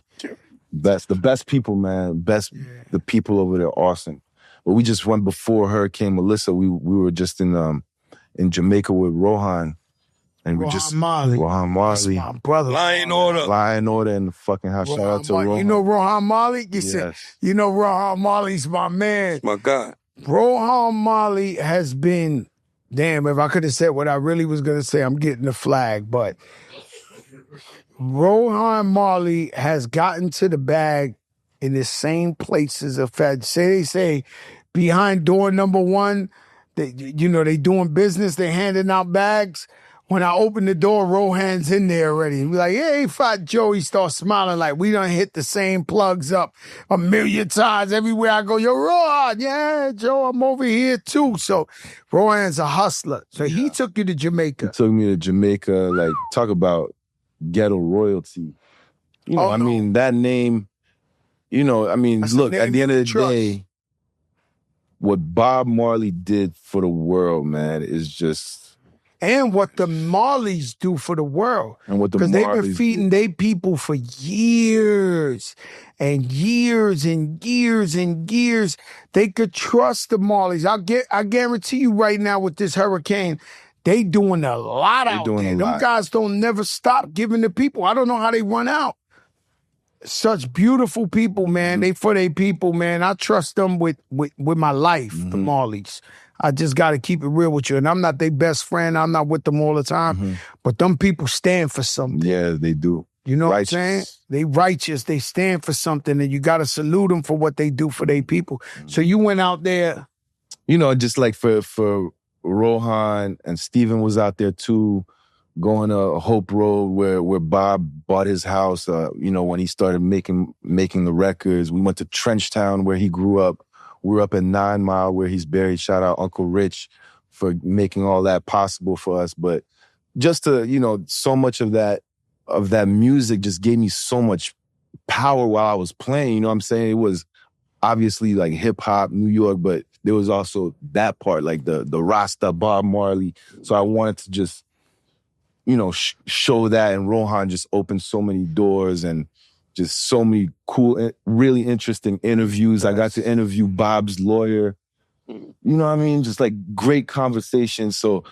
The best people, man. The people over there, awesome. But we just went before Hurricane Melissa. We were just in Jamaica with Rohan. And Rohan Marley. That's my brother. Lion Order in the fucking house. Shout out to Rohan. You know Rohan Marley? You know Rohan Marley's my man. My God. Rohan Marley has been Damn, if I could have said what I really was going to say, I'm getting the flag. But Rohan Marley has gotten to the bag in the same places of Fed. They say behind door number 1, they doing business, they handing out bags. When I open the door, Rohan's in there already. Be like, hey, Fat Joe, he starts smiling like we done hit the same plugs up a million times everywhere I go. Yo, Rohan, yeah, Joe, I'm over here too. So Rohan's a hustler. So he took you to Jamaica. He took me to Jamaica, like, talk about ghetto royalty. I mean, that name, that's look, at the end of the day, what Bob Marley did for the world, man, is just... And what the Marleys do for the world. And what the Marleys do. Because they've been feeding their people for years and years and years and years. They could trust the Marleys. I guarantee you right now with this hurricane, they doing a lot out there. Them guys don't never stop giving the people. I don't know how they run out. Such beautiful people, man. They for their people, man. I trust them with my life, the Marleys. I just got to keep it real with you. And I'm not their best friend. I'm not with them all the time. But them people stand for something. Yeah, they do. You know what I'm saying? They righteous. They stand for something. And you got to salute them for what they do for their people. So you went out there. Just like for Rohan and Steven was out there too, going to Hope Road where Bob bought his house, when he started making the records. We went to Trenchtown where he grew up. We were up at 9 Mile where he's buried. Shout out Uncle Rich for making all that possible for us. But just to, so much of that music just gave me so much power while I was playing. You know what I'm saying? It was obviously like hip hop, New York, but there was also that part, like the Rasta, Bob Marley. So I wanted to just, show that. And Rohan just opened so many doors and just so many cool, really interesting interviews. I got to interview Bob's lawyer. You know what I mean? Just like great conversation. So,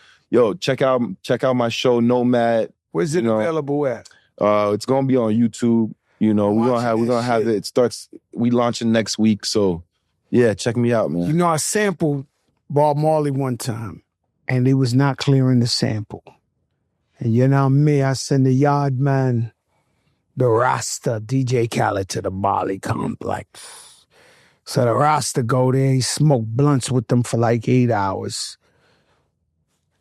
check out my show, Nomad. Where's it available at? It's gonna be on YouTube. We're gonna have it. It starts. We launching next week. So, yeah, check me out, man. I sampled Bob Marley one time, and he was not clearing the sample. And me, I send the yard man, the Rasta, DJ Khaled, to the Marley complex. So the Rasta go there, he smoke blunts with them for like 8 hours.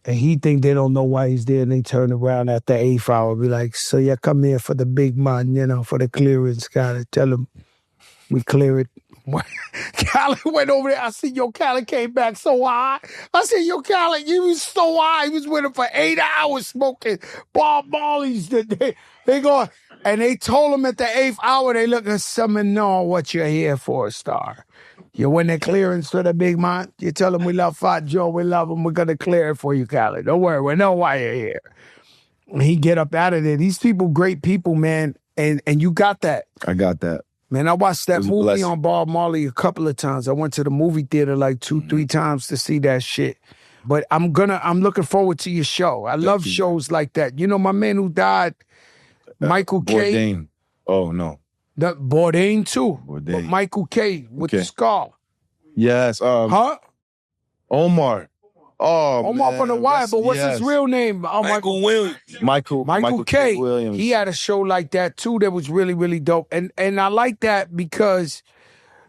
And he think they don't know why he's there, and they turn around at the 8th hour, be like, so you come here for the big man, for the clearance, gotta tell him we clear it. Khaled went over there. I said, Khaled came back so high. I said, Khaled, you was so high. He was with him for 8 hours smoking Bob Marley's. They go, and they told him at the 8th hour, they look at someone, know what you're here for, Star. You win the clearance for the big man. You tell him we love Fat Joe, we love him. We're going to clear it for you, Khaled. Don't worry, we know why you're here. And he get up out of there. These people, great people, man. And you got that. I got that. Man, I watched that movie on Bob Marley a couple of times. I went to the movie theater like 2-3 times to see that shit. But I'm looking forward to your show. I love shows like that. My man who died, Michael K. Bourdain. Oh, no. Bourdain too. Bourdain. But Michael K. with the scar. Yes. Omar. Oh, Omar man. from The Wire, but what's his real name? Michael Williams. Michael K. Williams. He had a show like that too that was really, really dope. And I like that because,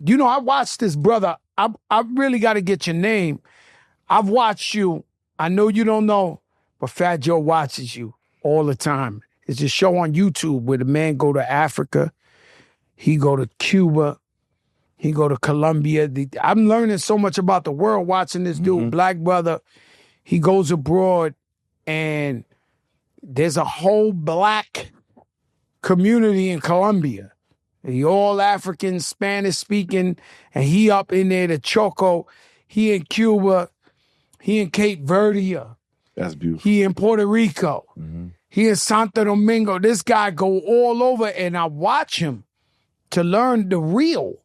I watched this brother. I really got to get your name. I've watched you. I know you don't know, but Fat Joe watches you all the time. It's a show on YouTube where the man go to Africa. He go to Cuba. He go to Colombia. I'm learning so much about the world watching this dude, black brother. He goes abroad, and there's a whole black community in Colombia. He all African, Spanish speaking, and he up in there to Choco. He in Cuba. He in Cape Verde. That's beautiful. He in Puerto Rico. He in Santo Domingo. This guy go all over, and I watch him to learn the real.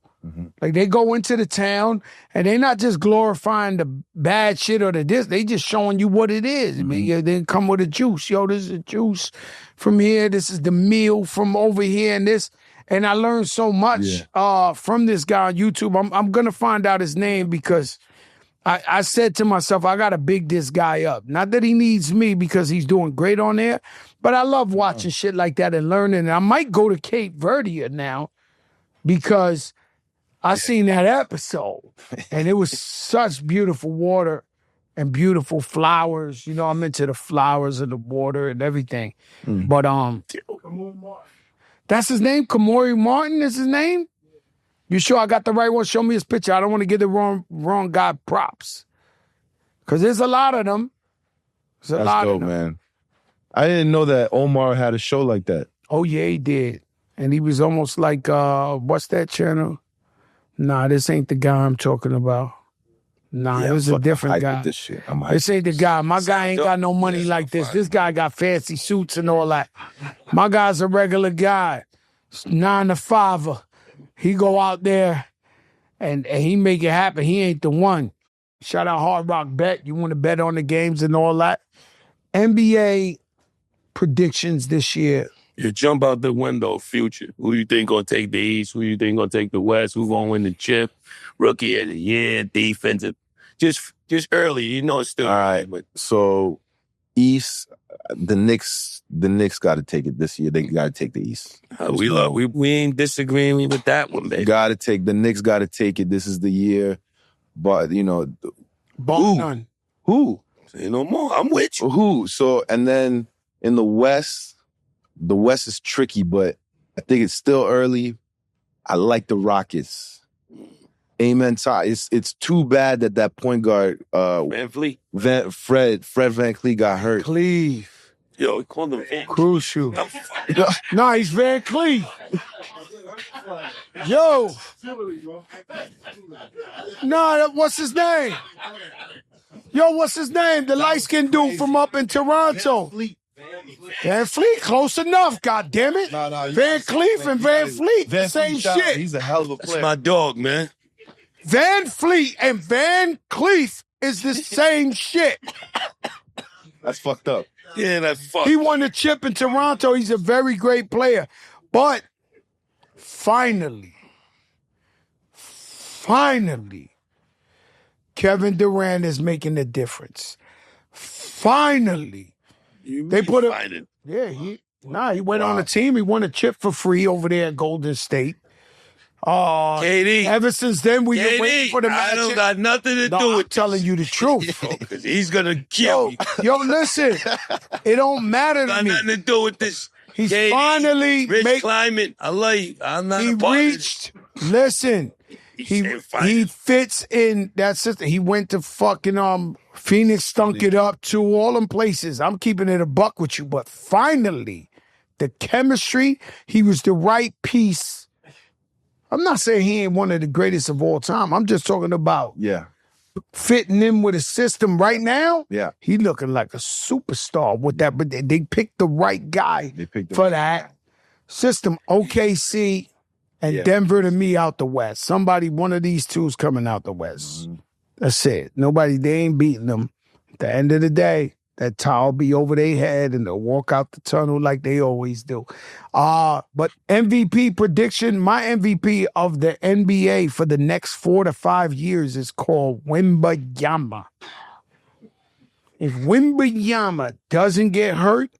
Like they go into the town and they're not just glorifying the bad shit or the this, they just showing you what it is. They come with a juice. This is a juice from here. This is the meal from over here and this. And I learned so much from this guy on YouTube. I'm going to find out his name because I said to myself, I got to big this guy up. Not that he needs me because he's doing great on there, but I love watching shit like that and learning. And I might go to Cape Verde now because I seen that episode and it was such beautiful water and beautiful flowers. You know, I'm into the flowers and the water and everything. But that's his name? Kamori Martin is his name? You sure I got the right one? Show me his picture. I don't want to give the wrong guy props. Because there's a lot of them. There's a lot dope, of them. Man. I didn't know that Omar had a show like that. Oh, yeah, he did. And he was almost like, what's that channel? Nah, this ain't the guy I'm talking about. Nah, it was a different guy. This shit. This ain't the guy. My guy ain't got no money like this. This guy got fancy suits and all that. My guy's a regular guy. 9 to 5. He go out there and he make it happen. He ain't the one. Shout out Hard Rock Bet. You want to bet on the games and all that. NBA predictions this year. You jump out the window, future. Who you think gonna take the East? Who you think gonna take the West? Who gonna win the chip? Rookie of the year, defensive. Just early, you know it's still. All right, so East, the Knicks got to take it this year. They got to take the East. We ain't disagreeing with that one, baby. The Knicks got to take it. This is the year. But, you know. Who? Say no more. I'm with you. Who? So, and then in the West is tricky, but I think it's still early. I like the Rockets. Amen. It's too bad that point guard Van Fleet. Fred VanVleet got hurt. Cleve. Yo, he called him Van. Crucial. Nah, he's Van Cleve. Yo. Nah, what's his name? Yo, what's his name? The light-skinned dude from up in Toronto. Van Fleet, close enough, goddammit. Van Cleef and Van Fleet, same shit. He's a hell of a player. That's my dog, man. Van Fleet and Van Cleef is the same shit. That's fucked up. Yeah, that's fucked He won the chip in Toronto. He's a very great player. But finally, Kevin Durant is making a difference. Finally. They put him. Yeah, he went on a team. He won a chip for free over there at Golden State. KD. Ever since then, we've been KD, waiting for the match. I don't got nothing to do I'm with telling you the truth. Because he's gonna kill me. Yo, listen. It don't matter to Got me. nothing to do with this. He's KD, finally rich climate. I love you. I'm not. He a part reached. Listen. He fits in that system. He went to fucking Phoenix, stunk it up to all them places. I'm keeping it a buck with you, but finally, the chemistry, he was the right piece. I'm not saying he ain't one of the greatest of all time. I'm just talking about fitting in with a system right now. Yeah. He looking like a superstar with that, but they picked the right guy for that system. OKC and Denver to me out the West. One of these two is coming out the West. That's it. They ain't beating them. At the end of the day, that towel be over their head and they'll walk out the tunnel like they always do. But MVP prediction, my MVP of the NBA for the next 4 to 5 years is called Wembanyama. If Wembanyama doesn't get hurt,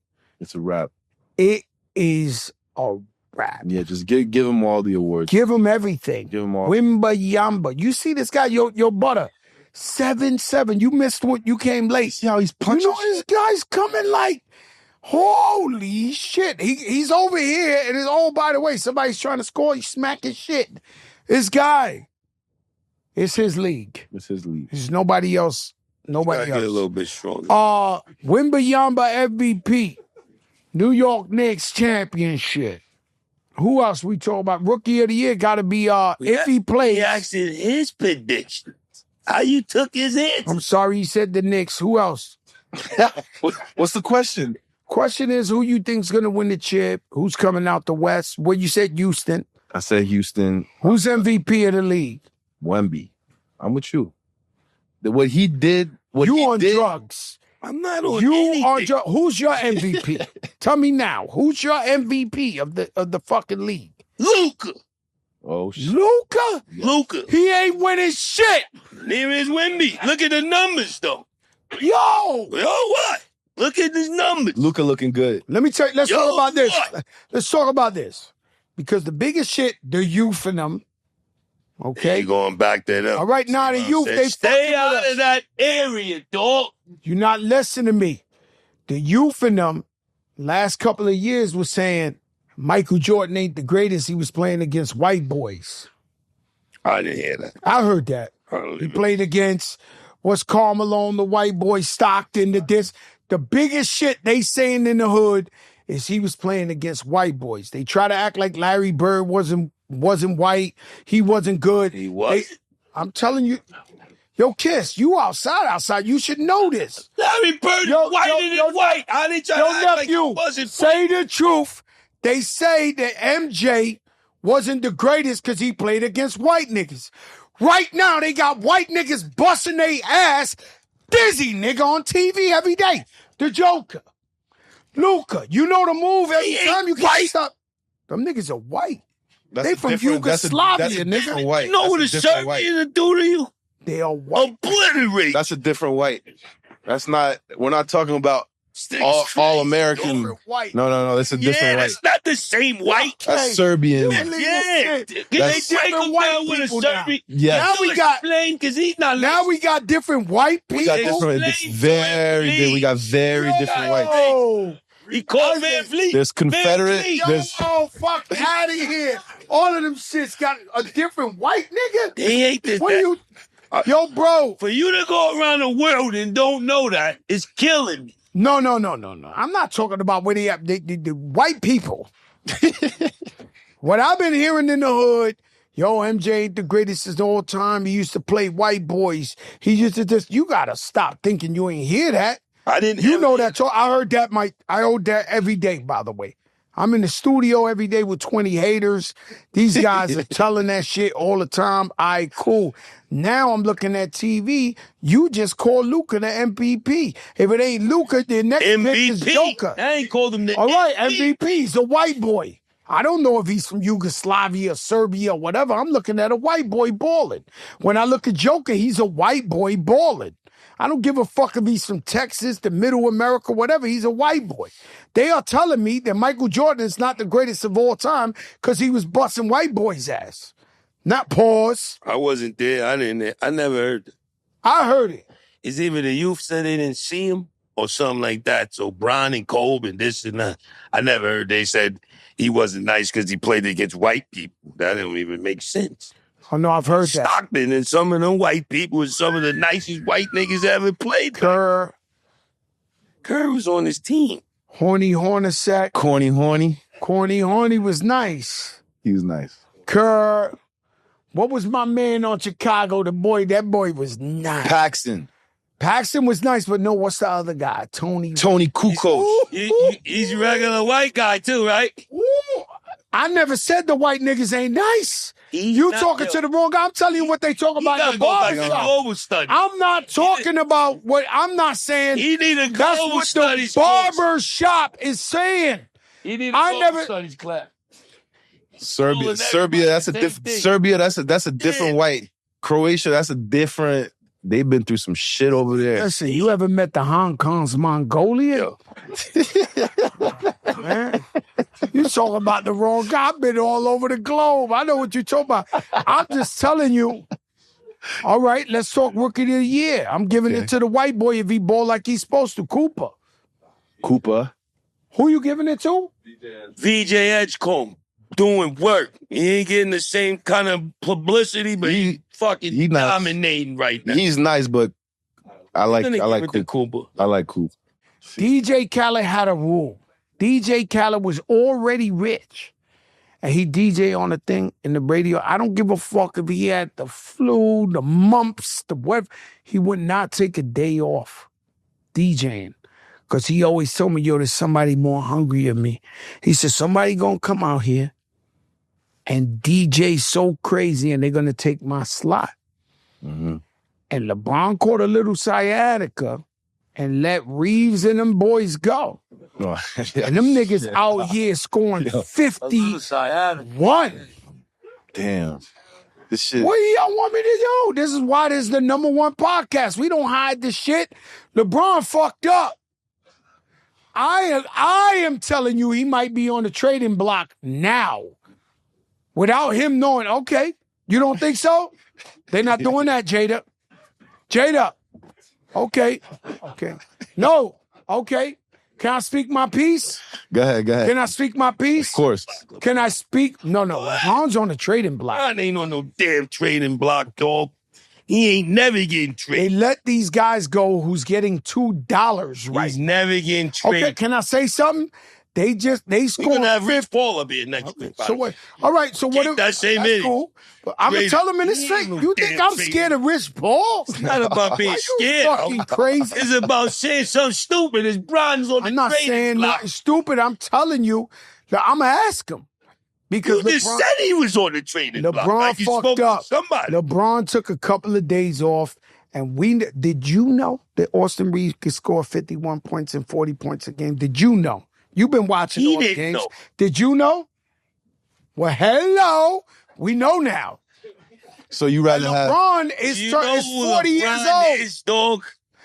it's a wrap. It is a wrap. Yeah, just give him all the awards. Give him everything. Give him all. Wembanyama. You see this guy, your butter. 7'7". You missed what you came late. See how he's punching? You know this guy's coming like, holy shit. He's over here and by the way, somebody's trying to score, he's smacking shit. This guy, it's his league. There's nobody else. Nobody else. Get a little bit stronger. Wembanyama MVP. New York Knicks championship. Who else we talk about? Rookie of the year got to be if he plays. He asking his prediction. How you took his answer? I'm sorry he said the Knicks. Who else? What's the question? Question is who you think's going to win the chip? Who's coming out the West? What you said, Houston. I said Houston. Who's MVP of the league? Wemby. I'm with you. What he did. On drugs. I'm not on anything. Who's your MVP? Tell me now. Who's your MVP of the fucking league? Luka. Oh, shit. Luka. He ain't winning shit. Neither is Wemby. Look at the numbers, though. Yo, what? Look at his numbers. Luka looking good. let me tell you, let's talk about this. what? Let's talk about this. Because the biggest shit, the youth in them, okay? You going back that up. All right, now the youth, they stay fucking out with us. of that area, dog. You're not listening to me. The youth in them, last couple of years, was saying Michael Jordan ain't the greatest. He was playing against white boys. I didn't hear that. I heard that. He played against, what's Carmelo, the white boy, Stockton, the biggest shit they saying in the hood is he was playing against white boys. They try to act like Larry Bird wasn't white. He wasn't good. He was. I'm telling you, yo, Kiss, you outside. You should know this. Larry Bird Yo, whiter than white. I didn't try Yo, to act like he nephew, wasn't say the truth. They say that MJ wasn't the greatest because he played against white niggas. Right now, they got white niggas busting their ass, dizzy nigga on TV every day. The Joker. Luka, you know the move every He time you ain't get white. stuck. Them niggas are white. That's They a from different- Yugoslavia, that's a nigga. different white. You know what a That's different Serbian will do to you? They are white. Obliterate. That's a different white. That's not. We're not talking about all American. Different white. No. That's a different Yeah, white. that's not the same white. That's Serbian. You believe Yeah. this shit? Can That's they break different him white down with a people now. Serbian? Yes. Now we got- explain because he's not. Now we got different white people. We got different. It's very. We got very different whites. Oh, He called Van Vliet. There's Confederate. Van Vliet. There's fuck out of here. All of them shits got a different white nigga. They ain't this. What you? Yo, bro. For you to go around the world and don't know that is killing me. No. I'm not talking about where they at. The white people. What I've been hearing in the hood, yo, MJ ain't the greatest of all time. He used to play white boys. He used to just, you gotta stop thinking you ain't hear that. I didn't. You know that. I heard that, Mike. I heard that every day, by the way. I'm in the studio every day with 20 haters. These guys are telling that shit all the time. All right, cool. Now I'm looking at TV. You just call Luka the MVP. If it ain't Luka, the next pick is MVP. Joker. I ain't called him the All right, MVP. He's a white boy. I don't know if he's from Yugoslavia, Serbia, or whatever. I'm looking at a white boy balling. When I look at Joker, he's a white boy balling. I don't give a fuck if he's from Texas, the middle America, whatever. He's a white boy. They are telling me that Michael Jordan is not the greatest of all time because he was busting white boys' ass. Not pause. I wasn't there. I never heard it. I heard it. It's either the youth said they didn't see him or something like that. So Bron and Kolb and this and that. I never heard they said he wasn't nice because he played against white people. That don't even make sense. Oh, no, I've heard that. Stockton and some of them white people was some of the nicest white niggas ever played. Kerr, was on his team. Horny Hornacek. corny, horny. Corny Horny was nice. He was nice. Kerr. What was my man on Chicago? That boy was nice. Paxton. Paxton was nice, but no, what's the other guy? Tony Kukoc. He's a regular white guy too, right? Ooh. I never said the white niggas ain't nice. You talking to the wrong guy. I'm telling you what they talk about in the barbershop. I'm not talking about what I'm not saying. He need a That's global what studies the barber shop is saying. He need a I global never- studies class. Serbia. That's a different. Serbia. That's a different white. Croatia. That's a different. They've been through some shit over there. Listen, you ever met the Hong Kong's Mongolian? Man, you talking about the wrong guy. I've been all over the globe. I know what you're talking about. I'm just telling you. All right, let's talk Rookie of the Year. I'm giving it to the white boy if he ball like he's supposed to. Cooper. Who you giving it to? VJ Edgecombe doing work. He ain't getting the same kind of publicity, but he fucking dominating right now. He's nice, but I like Cooper. I like Coop. DJ Khaled had a rule. DJ Khaled was already rich. And he DJ on a thing in the radio. I don't give a fuck if he had the flu, the mumps, the whatever. He would not take a day off DJing. Because he always told me, yo, there's somebody more hungry than me. He said, somebody gonna come out here and DJ so crazy and they're gonna take my slot. Mm-hmm. And LeBron caught a little sciatica and let Reaves and them boys go. Oh, And them niggas out here scoring 51. Damn. This shit. What do y'all want me to do? This is why this is the #1 podcast. We don't hide this shit. LeBron fucked up. I am telling you he might be on the trading block now. Without him knowing, okay, you don't think so? They're not doing that, Jada. Jada. Okay. No. Okay. Can I speak my piece? Go ahead. Can I speak my piece? Of course. Can I speak? No. LeBron's on the trading block. LeBron ain't on no damn trading block, dog. He ain't never getting They traded. let these guys go who's getting $2 right. He's never getting traded. Okay, can I say something? They We're scored gonna have 50. Rich Paul up here next week. So what? All right. So what? That same that's minute. cool. But I'm gonna Trade tell him in him. his face. He ain't You no think damn I'm trade scared of Rich Paul? It's not about being Are you scared. fucking crazy? It's about saying something stupid. His Bron's on the I'm not trading saying block. nothing stupid. I'm telling you that I'm gonna ask him because You just said he was on the trading block. LeBron Like you spoke fucked to up. somebody. LeBron took a couple of days off, and did you know that Austin Reaves could score 51 points and 40 points a game? Did you know? You've been watching He all the didn't games. know. Did you know? Well, hello. We know now. So you rather have LeBron is You know is who 40 years LeBron old. is, dog.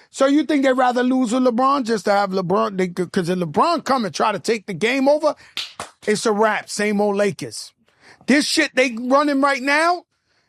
So you think they'd rather lose with LeBron just to have LeBron? Because if LeBron come and try to take the game over, it's a wrap. Same old Lakers. This shit they running right now,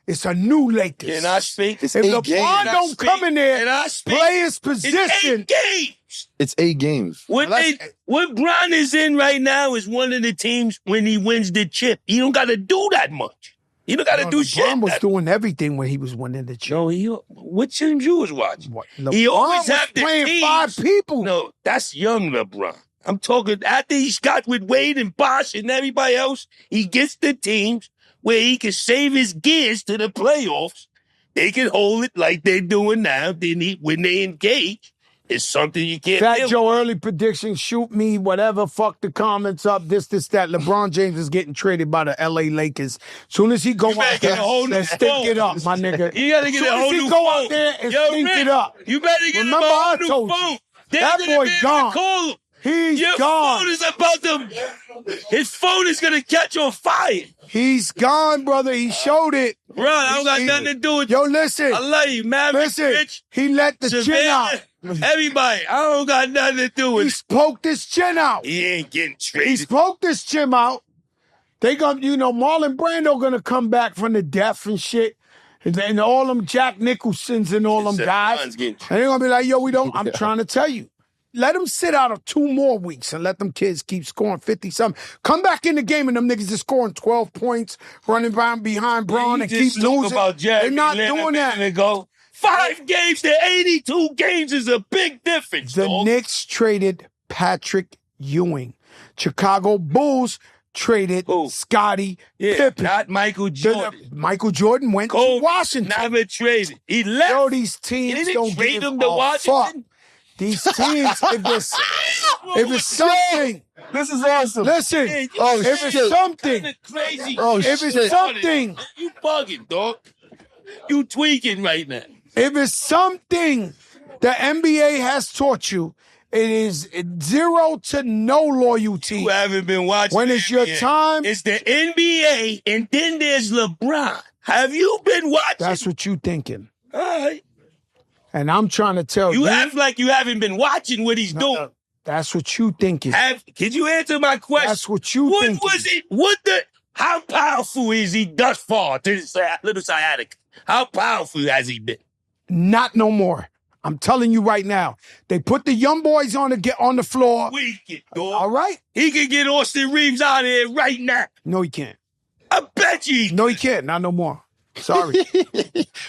it's a new Lakers. Can I speak? If 8 LeBron games. don't come in Can there, I speak? play his It's position. 8 games. it's 8 games. What Bron is in right now is one of the teams when he wins the chip. He don't got to do that much. He don't got to do shit. LeBron was doing everything when he was winning the chip. No, what teams you was watching? LeBron He always was have the playing teams. 5 people. No, that's young LeBron. I'm talking after he's got with Wade and Bosh and everybody else, he gets the teams where he can save his gears to the playoffs. They can hold it like they're doing now. When they engage, it's something you can't Fat live Joe early prediction, shoot me, whatever, fuck the comments up, this, that. LeBron James is getting traded by the LA Lakers. Soon as he go better out get there a whole new and stink phone. it up, my nigga. You gotta get Soon a whole as he new go phone. out there and Yo, stink Rick, it up. You better get Remember him a I whole new told you, phone. that They're gonna boy be able to gone. call him. He's Your gone. phone is about to. His phone is gonna catch on fire. He's gone, brother. He showed it. Bro, I don't got nothing to do with Yo, listen. I love you, Maverick, Listen. Rich, He let the chin out. Savannah, everybody. I don't got nothing to do He with poked his chin out. He ain't getting He traded. poked his chin out. They gonna, Marlon Brando gonna come back from the death and shit. And all them Jack Nicholsons and all them Said guys. Bron's getting And they're gonna be like, yo, we don't. I'm trying to tell you. Let them sit out of 2 more weeks and let them kids keep scoring 50-something. Come back in the game and them niggas is scoring 12 points, running behind Braun You and just keep talk losing. about Jeremy They're not Lin a doing that. minute ago. 5 games to 82 games is a big difference, The dog. Knicks traded Patrick Ewing. Chicago Bulls traded Who? Scottie Yeah, Pippen. not Michael Jordan. Michael Jordan went Kobe to Washington. never traded. He left. Yo, these He teams didn't don't trade give him to a Washington. fuck. These teams, if it's something, This is awesome. listen, Man, you Oh, if shit. it's something, kinda crazy. Oh, if it's shit. something, You bugging, dog. You tweaking right now. if it's something the NBA has taught you, it is 0 to no loyalty. You haven't been watching. When the it's your NBA. time, It's the NBA, and then there's LeBron. Have you been watching? that's what you thinking. All right. And I'm trying to tell You you, act like you haven't been watching what he's doing. that's what you thinking. Could you answer my question? That's what you What thinking. was it? How powerful is he thus far? To say little sciatic. How powerful has he been? Not no more. I'm telling you right now. They put the young boys on the floor. Weak, dog. All right? He can get Austin Reaves out of here right now. No, he can't. I bet you. No, he can't. Not no more. Sorry.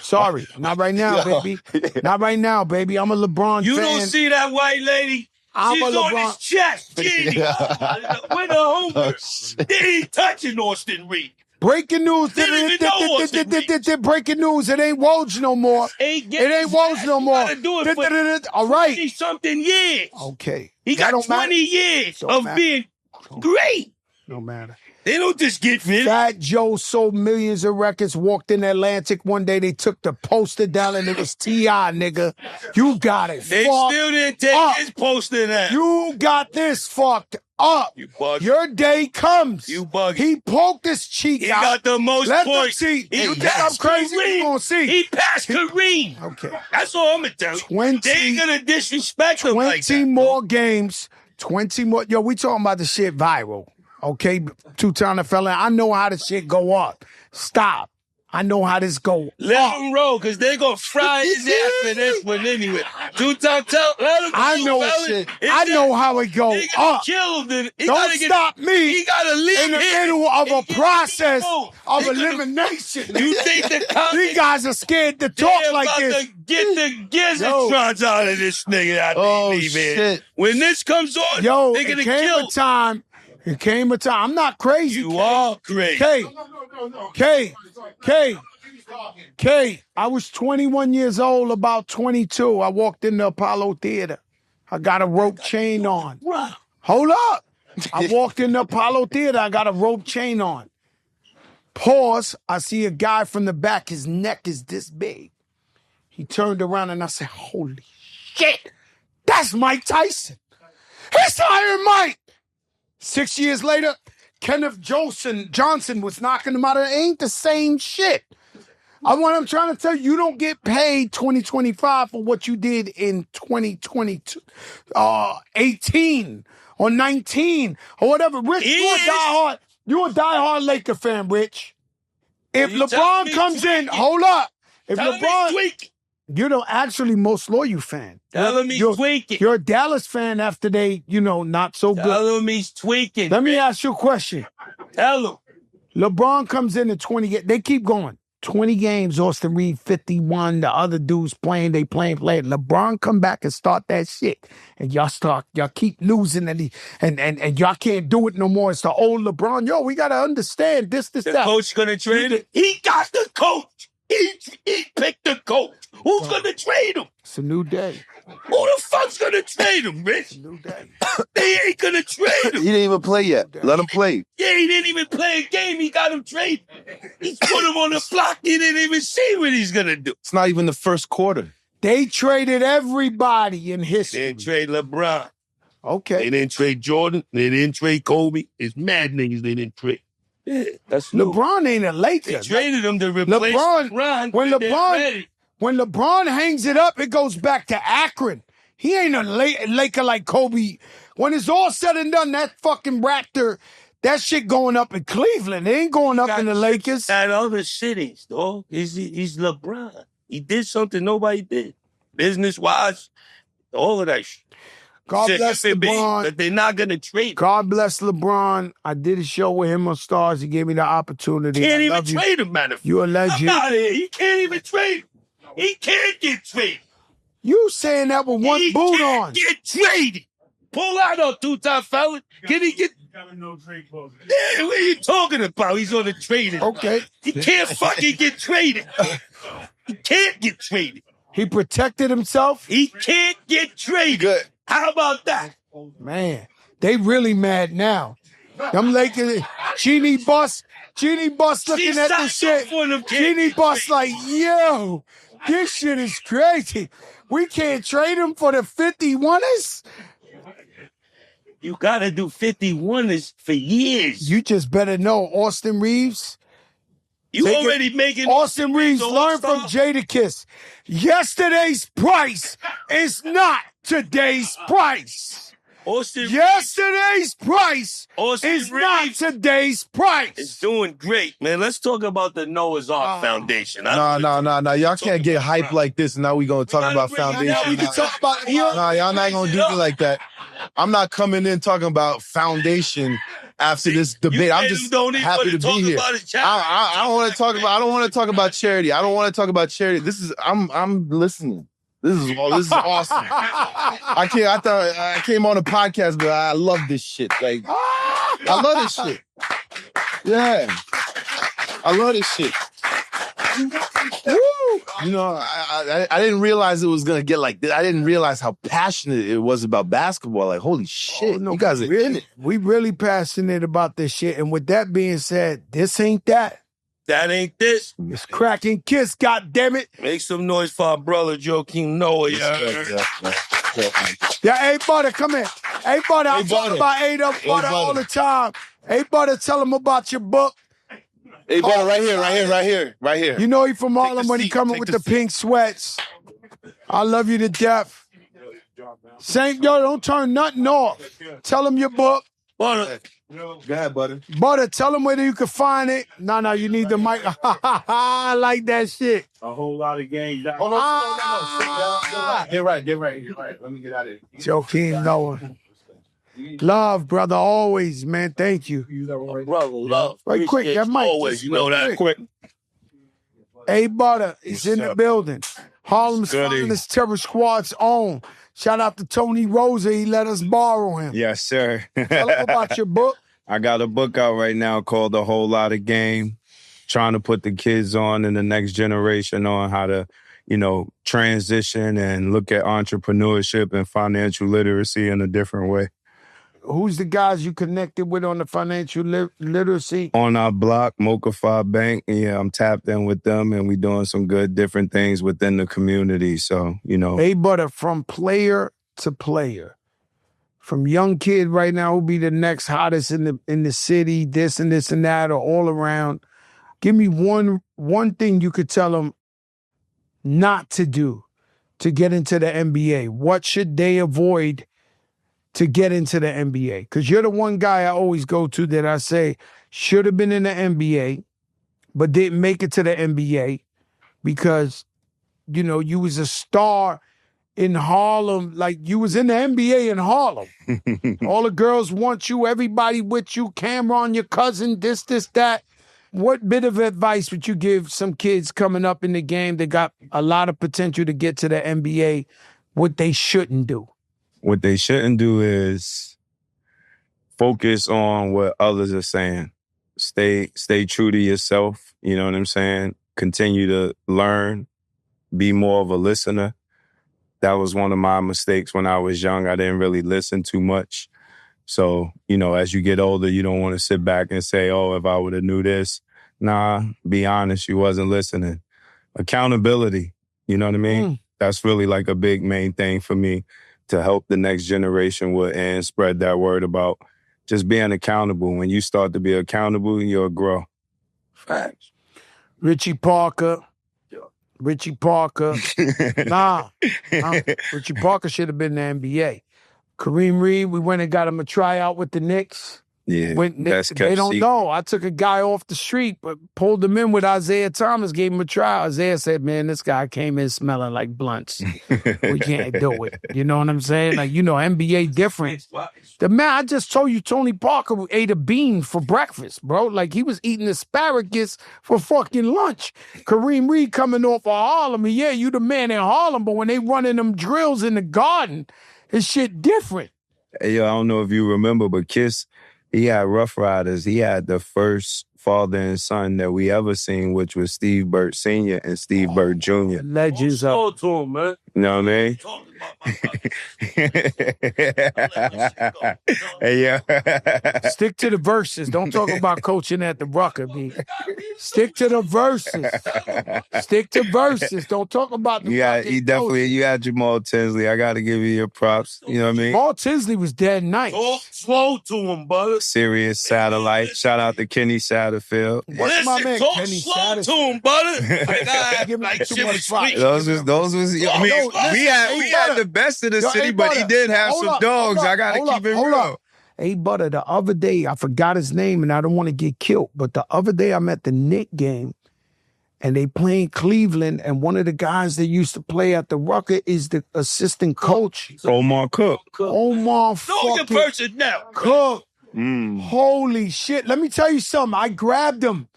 Sorry. Not right now, baby. Not right now, baby. I'm a LeBron You fan. don't see that white lady? I'm She's a on LeBron- his chest. Giddy. With her homework. They ain't touching Austin Reaves. Breaking news. Didn't even know Austin Reaves. Breaking news. It ain't Woj no more. Ain't It ain't Woj no more. Do it for All right. 20-something years. Okay. He That got don't 20 matter. years Don't of matter. being great. No matter. They don't just get fit. Fat Joe sold millions of records, walked in Atlantic one day, they took the poster down and it was T.I., nigga. You got it They still didn't take his poster down. You got this fucked up. You bugging. Your day comes. You bugging. He poked his cheek out. He got the most Let points. them see. He You think I'm crazy? You gonna see. He passed Kareem. Okay. That's all I'm going to tell you. They ain't going to disrespect him like that. 20 more games. 20 more. Yo, we talking about the shit viral. Okay? Two-time fella. I know how the shit go up. Stop. I know how this go. Let him roll, because they're going to fry his ass for this one anyway. Two-time let him I know shit. I know how it go they up. Kill him. Don't stop me. He got to leave in the middle of a process of elimination. You think these guys are scared to talk like this? Get the gizatrons out of this nigga. Oh, shit. When this comes on, yo, they're going to kill. It came a time. I'm not crazy. You are crazy. K, I was 21 years old, about 22. I walked in the Apollo Theater. I got a rope chain on. Hold up. I walked in the Apollo Theater. I got a rope chain on. Pause. I see a guy from the back. His neck is this big. He turned around and I said, holy shit. That's Mike Tyson. It's Iron Mike. 6 years later, Kenneth Johnson was knocking him out. It ain't the same shit. What I'm trying to tell you, you don't get paid 2025 for what you did in 2022, 18 or 19 or whatever. Rich, you a diehard Laker fan, Rich. If LeBron comes in, hold up. If LeBron, you're the actually most loyal fan. Tell him he's tweaking. You're a Dallas fan after they, not so good. Tell him he's tweaking. Let me ask you a question. Tell him. LeBron comes in 20 games. They keep going. 20 games, Austin Reaves, 51. The other dudes playing. LeBron come back and start that shit. And y'all keep losing and y'all can't do it no more. It's the old LeBron. Yo, we got to understand this, the that. Coach going to trade him? He got the coach. He picked the coach. Who's going to trade him? It's a new day. Who the fuck's going to trade him, Rich? It's a new day. They ain't going to trade him. He didn't even play yet. Let him play. Yeah, he didn't even play a game. He got him traded. He put him on the block. He didn't even see what he's going to do. It's not even the first quarter. They traded everybody in history. They didn't trade LeBron. Okay. They didn't trade Jordan. They didn't trade Kobe. It's mad niggas they didn't trade. Yeah, that's LeBron ain't a Laker. They traded him to replace LeBron. When LeBron hangs it up, it goes back to Akron. He ain't a Laker like Kobe. When it's all said and done, that fucking Raptor, that shit going up in Cleveland. It ain't going up in the Lakers. At other cities, dog. He's LeBron. He did something nobody did. Business-wise, all of that shit. God bless LeBron. But they're not going to trade him. God bless LeBron. I did a show with him on Stars. He gave me the opportunity. Can't even trade him, man. You're a legend. I'm out of here. He can't even trade him. He can't get traded. You saying that with one boot on. He can't get traded. Pull out on two-time fella. Can he get... Yeah, what are you talking about? He's on the trading. Okay. He can't fucking get traded. He can't get traded. He protected himself. He can't get traded. Good. How about that? Man, they really mad now. Them Lakers, Genie Bus looking at this shit. Genie Bus like, yo, this shit is crazy. We can't trade him for the 51ers? You got to do 51ers for years. You just better know Austin Reaves. Already making... Austin Reaves, learn from Jadakiss. Yesterday's price is not today's price. Yesterday's price is not today's price. It's doing great, man. Let's talk about the Noah's Ark Foundation. No. Y'all can't get hype like this. Now we going to talk about foundation. We can talk about y'all not going to do me like that. I'm not coming in talking about foundation after this debate. I'm just happy to be here. I don't want to talk about. I don't want to talk about charity. I don't want to talk about charity. I'm listening. This is awesome. I came on a podcast, but I love this shit. Like, I love this shit. Yeah. I love this shit. Woo! You know, I didn't realize it was gonna get like this. I didn't realize how passionate it was about basketball. Like, holy shit, you guys are in it. We really passionate about this shit. And with that being said, this ain't that. That ain't this. It's Cracking Kiss, goddammit. Make some noise for our brother Joakim Noah. Yeah, A-Butta, come here. A-Butta, I'm talking about A-Butta all the time. A-Butta, tell him about your book. A-Butta, right here. You know he from Harlem when he coming with the pink sweats. I love you to death. Saint, yo, don't turn nothing off. Tell him your book. Butter. Go ahead, Butter. Butter, tell him where you can find it. No, you need the mic. I like that shit. A whole lot of games. Hold on. Get right. Let me get out of here. Joakim Noah. Love, brother, always, man. Thank you. Brother, love. Right quick, that mic. Always, you know that. Quick. A-Butta is in the building. Harlem's finest terror squad's own. Shout out to Tony Rosa. He let us borrow him. Yes, sir. Tell him about your book. I got a book out right now called A Whole Lot of Game, trying to put the kids on and the next generation on how to, transition and look at entrepreneurship and financial literacy in a different way. Who's the guys you connected with on the financial literacy? On our block, Mocha Bank, I'm tapped in with them, and we doing some good different things within the community. So, A-Butta, from player to player, from young kid right now who'll be the next hottest in the city, this and that, or all around. Give me one thing you could tell them not to do to get into the NBA. What should they avoid to get into the NBA? Because you're the one guy I always go to that I say should have been in the NBA, but didn't make it to the NBA because, you was a star in Harlem. Like, you was in the NBA in Harlem. All the girls want you, everybody with you, Cameron, your cousin, this, that. What bit of advice would you give some kids coming up in the game that got a lot of potential to get to the NBA, what they shouldn't do? What they shouldn't do is focus on what others are saying. Stay true to yourself. You know what I'm saying? Continue to learn. Be more of a listener. That was one of my mistakes when I was young. I didn't really listen too much. So, as you get older, you don't want to sit back and say, oh, if I would have knew this. Nah, be honest, you wasn't listening. Accountability, you know what I mean? That's really like a big main thing for me, to help the next generation with and spread that word about just being accountable. When you start to be accountable, you'll grow. Facts. Richie Parker. Richie Parker should have been in the NBA. Kareem Reed, we went and got him a tryout with the Knicks. Yeah, they don't know. I took a guy off the street, but pulled him in with Isaiah Thomas, gave him a trial. Isaiah said, man, this guy came in smelling like blunts. We can't do it. You know what I'm saying? Like, NBA different. The man, I just told you, Tony Parker ate a bean for breakfast, bro. Like, he was eating asparagus for fucking lunch. Kareem Reed coming off of Harlem. And yeah, you the man in Harlem, but when they running them drills in the garden, it's shit different. Hey, yo, I don't know if you remember, but Kiss, he had Rough Riders. He had the first father and son that we ever seen, which was Steve Burt Sr. and Steve Burt Jr. Legends up. Talk to him, man. You know what I mean? Hey, yeah. Stick to the verses. Don't talk about coaching at the Rucker, B. Stick to the verses. Stick to verses. Don't talk about the You had Jamal Tinsley. I got to give you your props. You know what I mean? Jamal Tinsley was dead nice. Talk slow to him, brother. Serious Satellite. Shout out to Kenny Satterfield. What's my man, talk Kenny slow Satterfield? to him, brother. Give him Like too shit much was props. sweet. Those was. I mean, we had the best of the city, but he did have some dogs. I gotta keep it real. A-Butta, the other day, I forgot his name, and I don't want to get killed. But the other day, I'm at the Knicks game, and they playing Cleveland, and one of the guys that used to play at the Rucker is the assistant coach. Omar Cook. Omar Know your fucking person now. Cook. Holy shit. Let me tell you something. I grabbed him.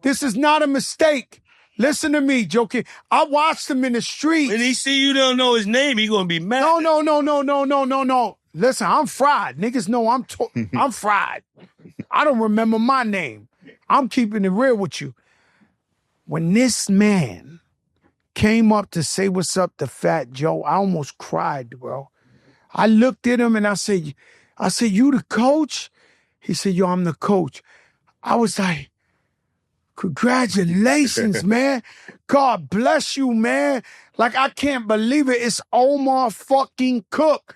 This is not a mistake. Listen to me, Joakim. I watched him in the street. When he see you don't know his name, he gonna be mad. No. Listen, I'm fried. Niggas know I'm fried. I don't remember my name. I'm keeping it real with you. When this man came up to say what's up to Fat Joe. I almost cried, bro. I looked at him and I said, you the coach? He said, yo, I'm the coach. I was like, congratulations, man. God bless you, man. Like, I can't believe it. It's Omar fucking Cook.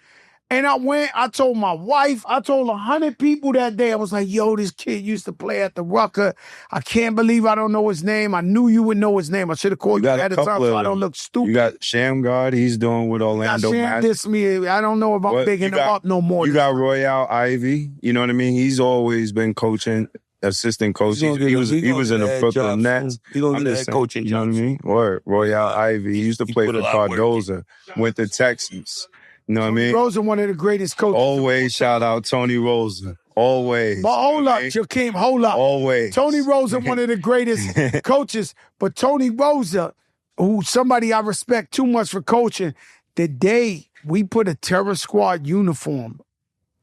And I told my wife, I told 100 people that day. I was like, yo, this kid used to play at the Rucker. I can't believe I don't know his name. I knew you would know his name. I should have called you at the time so I don't look stupid. You got Shamgard. He's doing with Orlando Magic. I don't know if I'm bigging him up no more. You got Royale Ivy. You know what I mean? He's always been coaching, assistant coach. He was in the Brooklyn Nets. He's going to get that coaching job. You know what I mean? Or Royale Ivy. He used to play for Cardoza. Went to Texas. You know what I mean? Rosa, one of the greatest coaches. Always shout out Tony Rosa. Always. But hold up, Joakim, hold up. Always. Tony Rosa, one of the greatest coaches. But Tony Rosa, who somebody I respect too much for coaching, the day we put a terror squad uniform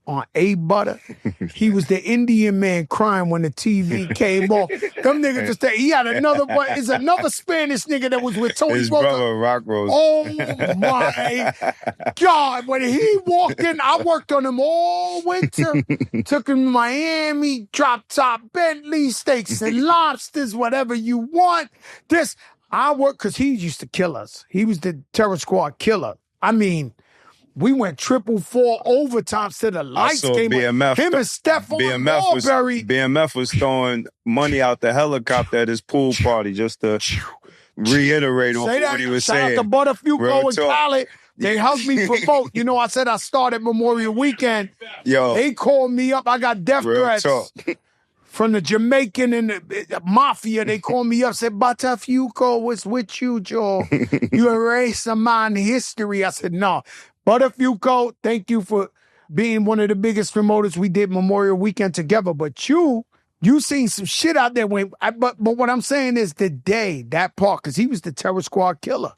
on A-Butta, he was the Indian man crying when the TV came off. Them niggas just he had another one. It's another Spanish nigga that was with Tony His Rosa. brother, Rock Rose. Oh my God. When he walked in, I worked on him all winter. Took him to Miami, drop top Bentley, steaks and lobsters, whatever you want. I worked because he used to kill us. He was the terror squad killer. I mean, we went 4-4 overtimes to the lights came BMF. Him and Stephon Marbury. BMF was throwing money out the helicopter at his pool party just to reiterate what he was saying. Shout out to Butterfugo and Khaled. They hugged me for both. You know, I said I started Memorial Weekend. Yo. They called me up. I got death threats. From the Jamaican and the mafia, they called me up, said, Butterfugo was with you, Joe. You erased my history. I said, no. Butterfugo, thank you for being one of the biggest promoters. We did Memorial Weekend together. But you seen some shit out there. But what I'm saying is the day, that part, because he was the terror squad killer.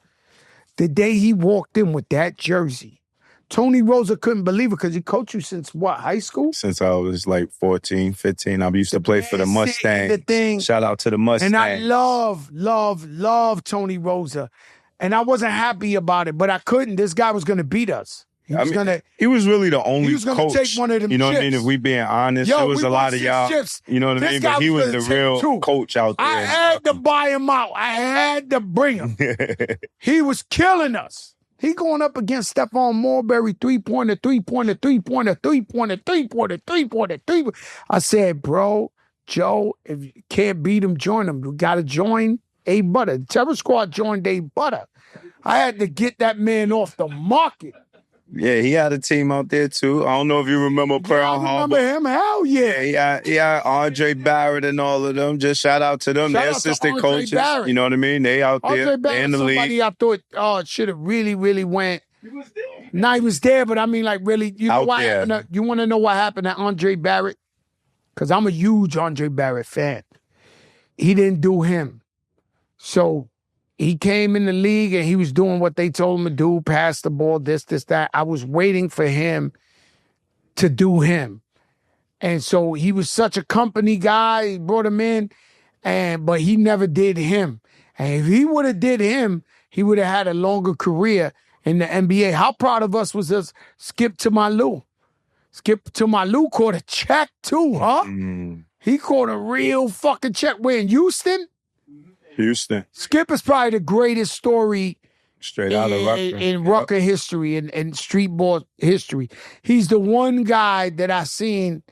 The day he walked in with that jersey, Tony Rosa couldn't believe it because he coached you since what, high school? Since I was like 14, 15. I used to play for the Mustangs. Shout out to the Mustangs. And I love Tony Rosa. And I wasn't happy about it, but I couldn't. This guy was going to beat us. He was really the only coach. Take one of them you know chips. what I mean? If we being honest, there was a lot of y'all. Chips. You know what I mean? But he was the real coach out there. I had to buy him out. I had to bring him. He was killing us. He going up against Stephon Marbury, three-pointer. I said, bro, Joe, if you can't beat him, join him. You got to join A-Butta. The terror squad joined A-Butta. I had to get that man off the market. Yeah, he had a team out there too. I don't know if you remember Pearl Harbor. I remember him. Hell yeah. He had Andre Barrett and all of them. Just shout out to them. They're assistant coaches. Barrett. You know what I mean? They out there. They in the league. Somebody I thought should have really went. He was there. No, he was there, but I mean, like, really, you know what happened? You want to know what happened to Andre Barrett? Because I'm a huge Andre Barrett fan. He didn't do him. So he came in the league and he was doing what they told him to do, pass the ball, this, that. I was waiting for him to do him. And so he was such a company guy. He brought him in, but he never did him. And if he would have did him, he would have had a longer career in the NBA. How proud of us was this Skip Tebow? Skip Tebow caught a check too, huh? He caught a real fucking check. Where, in Houston? Houston. Skip is probably the greatest story straight out of Rucker. In Rucker history and streetball history. He's the one guy that I seen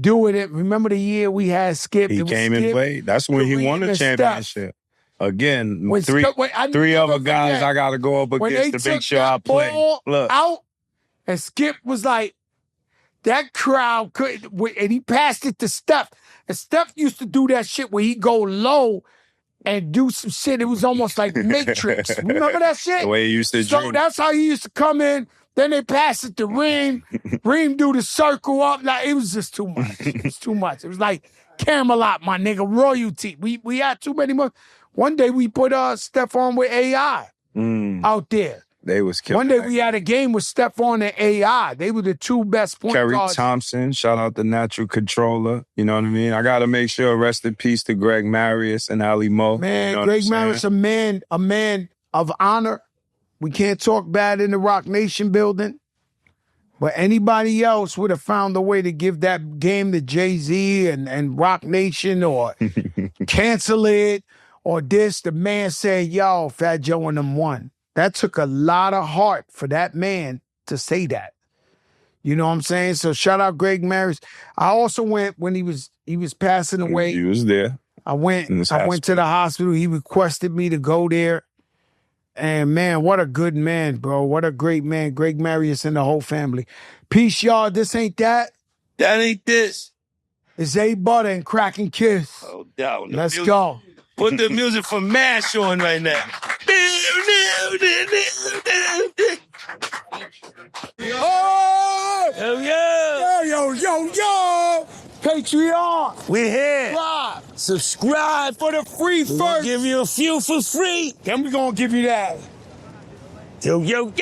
doing it. Remember the year we had Skip? He came and played. That's when he won the championship. Again, three other guys I got to go up against to make sure I play. Look. Out, and Skip was like, that crowd could, and he passed it to Steph. And Steph used to do that shit where he go low and do some shit. It was almost like Matrix. Remember that shit? The way he used to So drink. that's how he used to come in. Then they pass it to Ream. Ream do the circle up. Like, it was just too much. It was too much. It was like Camelot, my nigga, royalty. We had too many more. One day we put Stephon with AI out there. They was killing. One day we had a game with Stephon and AI. They were the two best point Kerry guards. Thompson, shout out the natural controller. You know what I mean? I got to make sure, rest in peace to Greg Marius and Ali Mo. Man, you know Greg Marius, a man of honor. We can't talk bad in the Rock Nation building. But anybody else would have found a way to give that game to Jay-Z and Rock Nation or cancel it or this. The man said, yo, Fat Joe and them won. That took a lot of heart for that man to say that. You know what I'm saying? So shout out Greg Marius. I also went when he was passing away. He was there. I went to the hospital. He requested me to go there. And man, what a good man, bro. What a great man. Greg Marius and the whole family. Peace, y'all. This ain't that. That ain't this. It's A-Butta and Crack and Kiss. Oh, down. Let's go. Put the music from MASH on right now. Oh! Hell yeah. Yo. Patreon. We're here. Subscribe for the free We'll first. give you a few for free. Then we gonna give you that. Yo. Yo.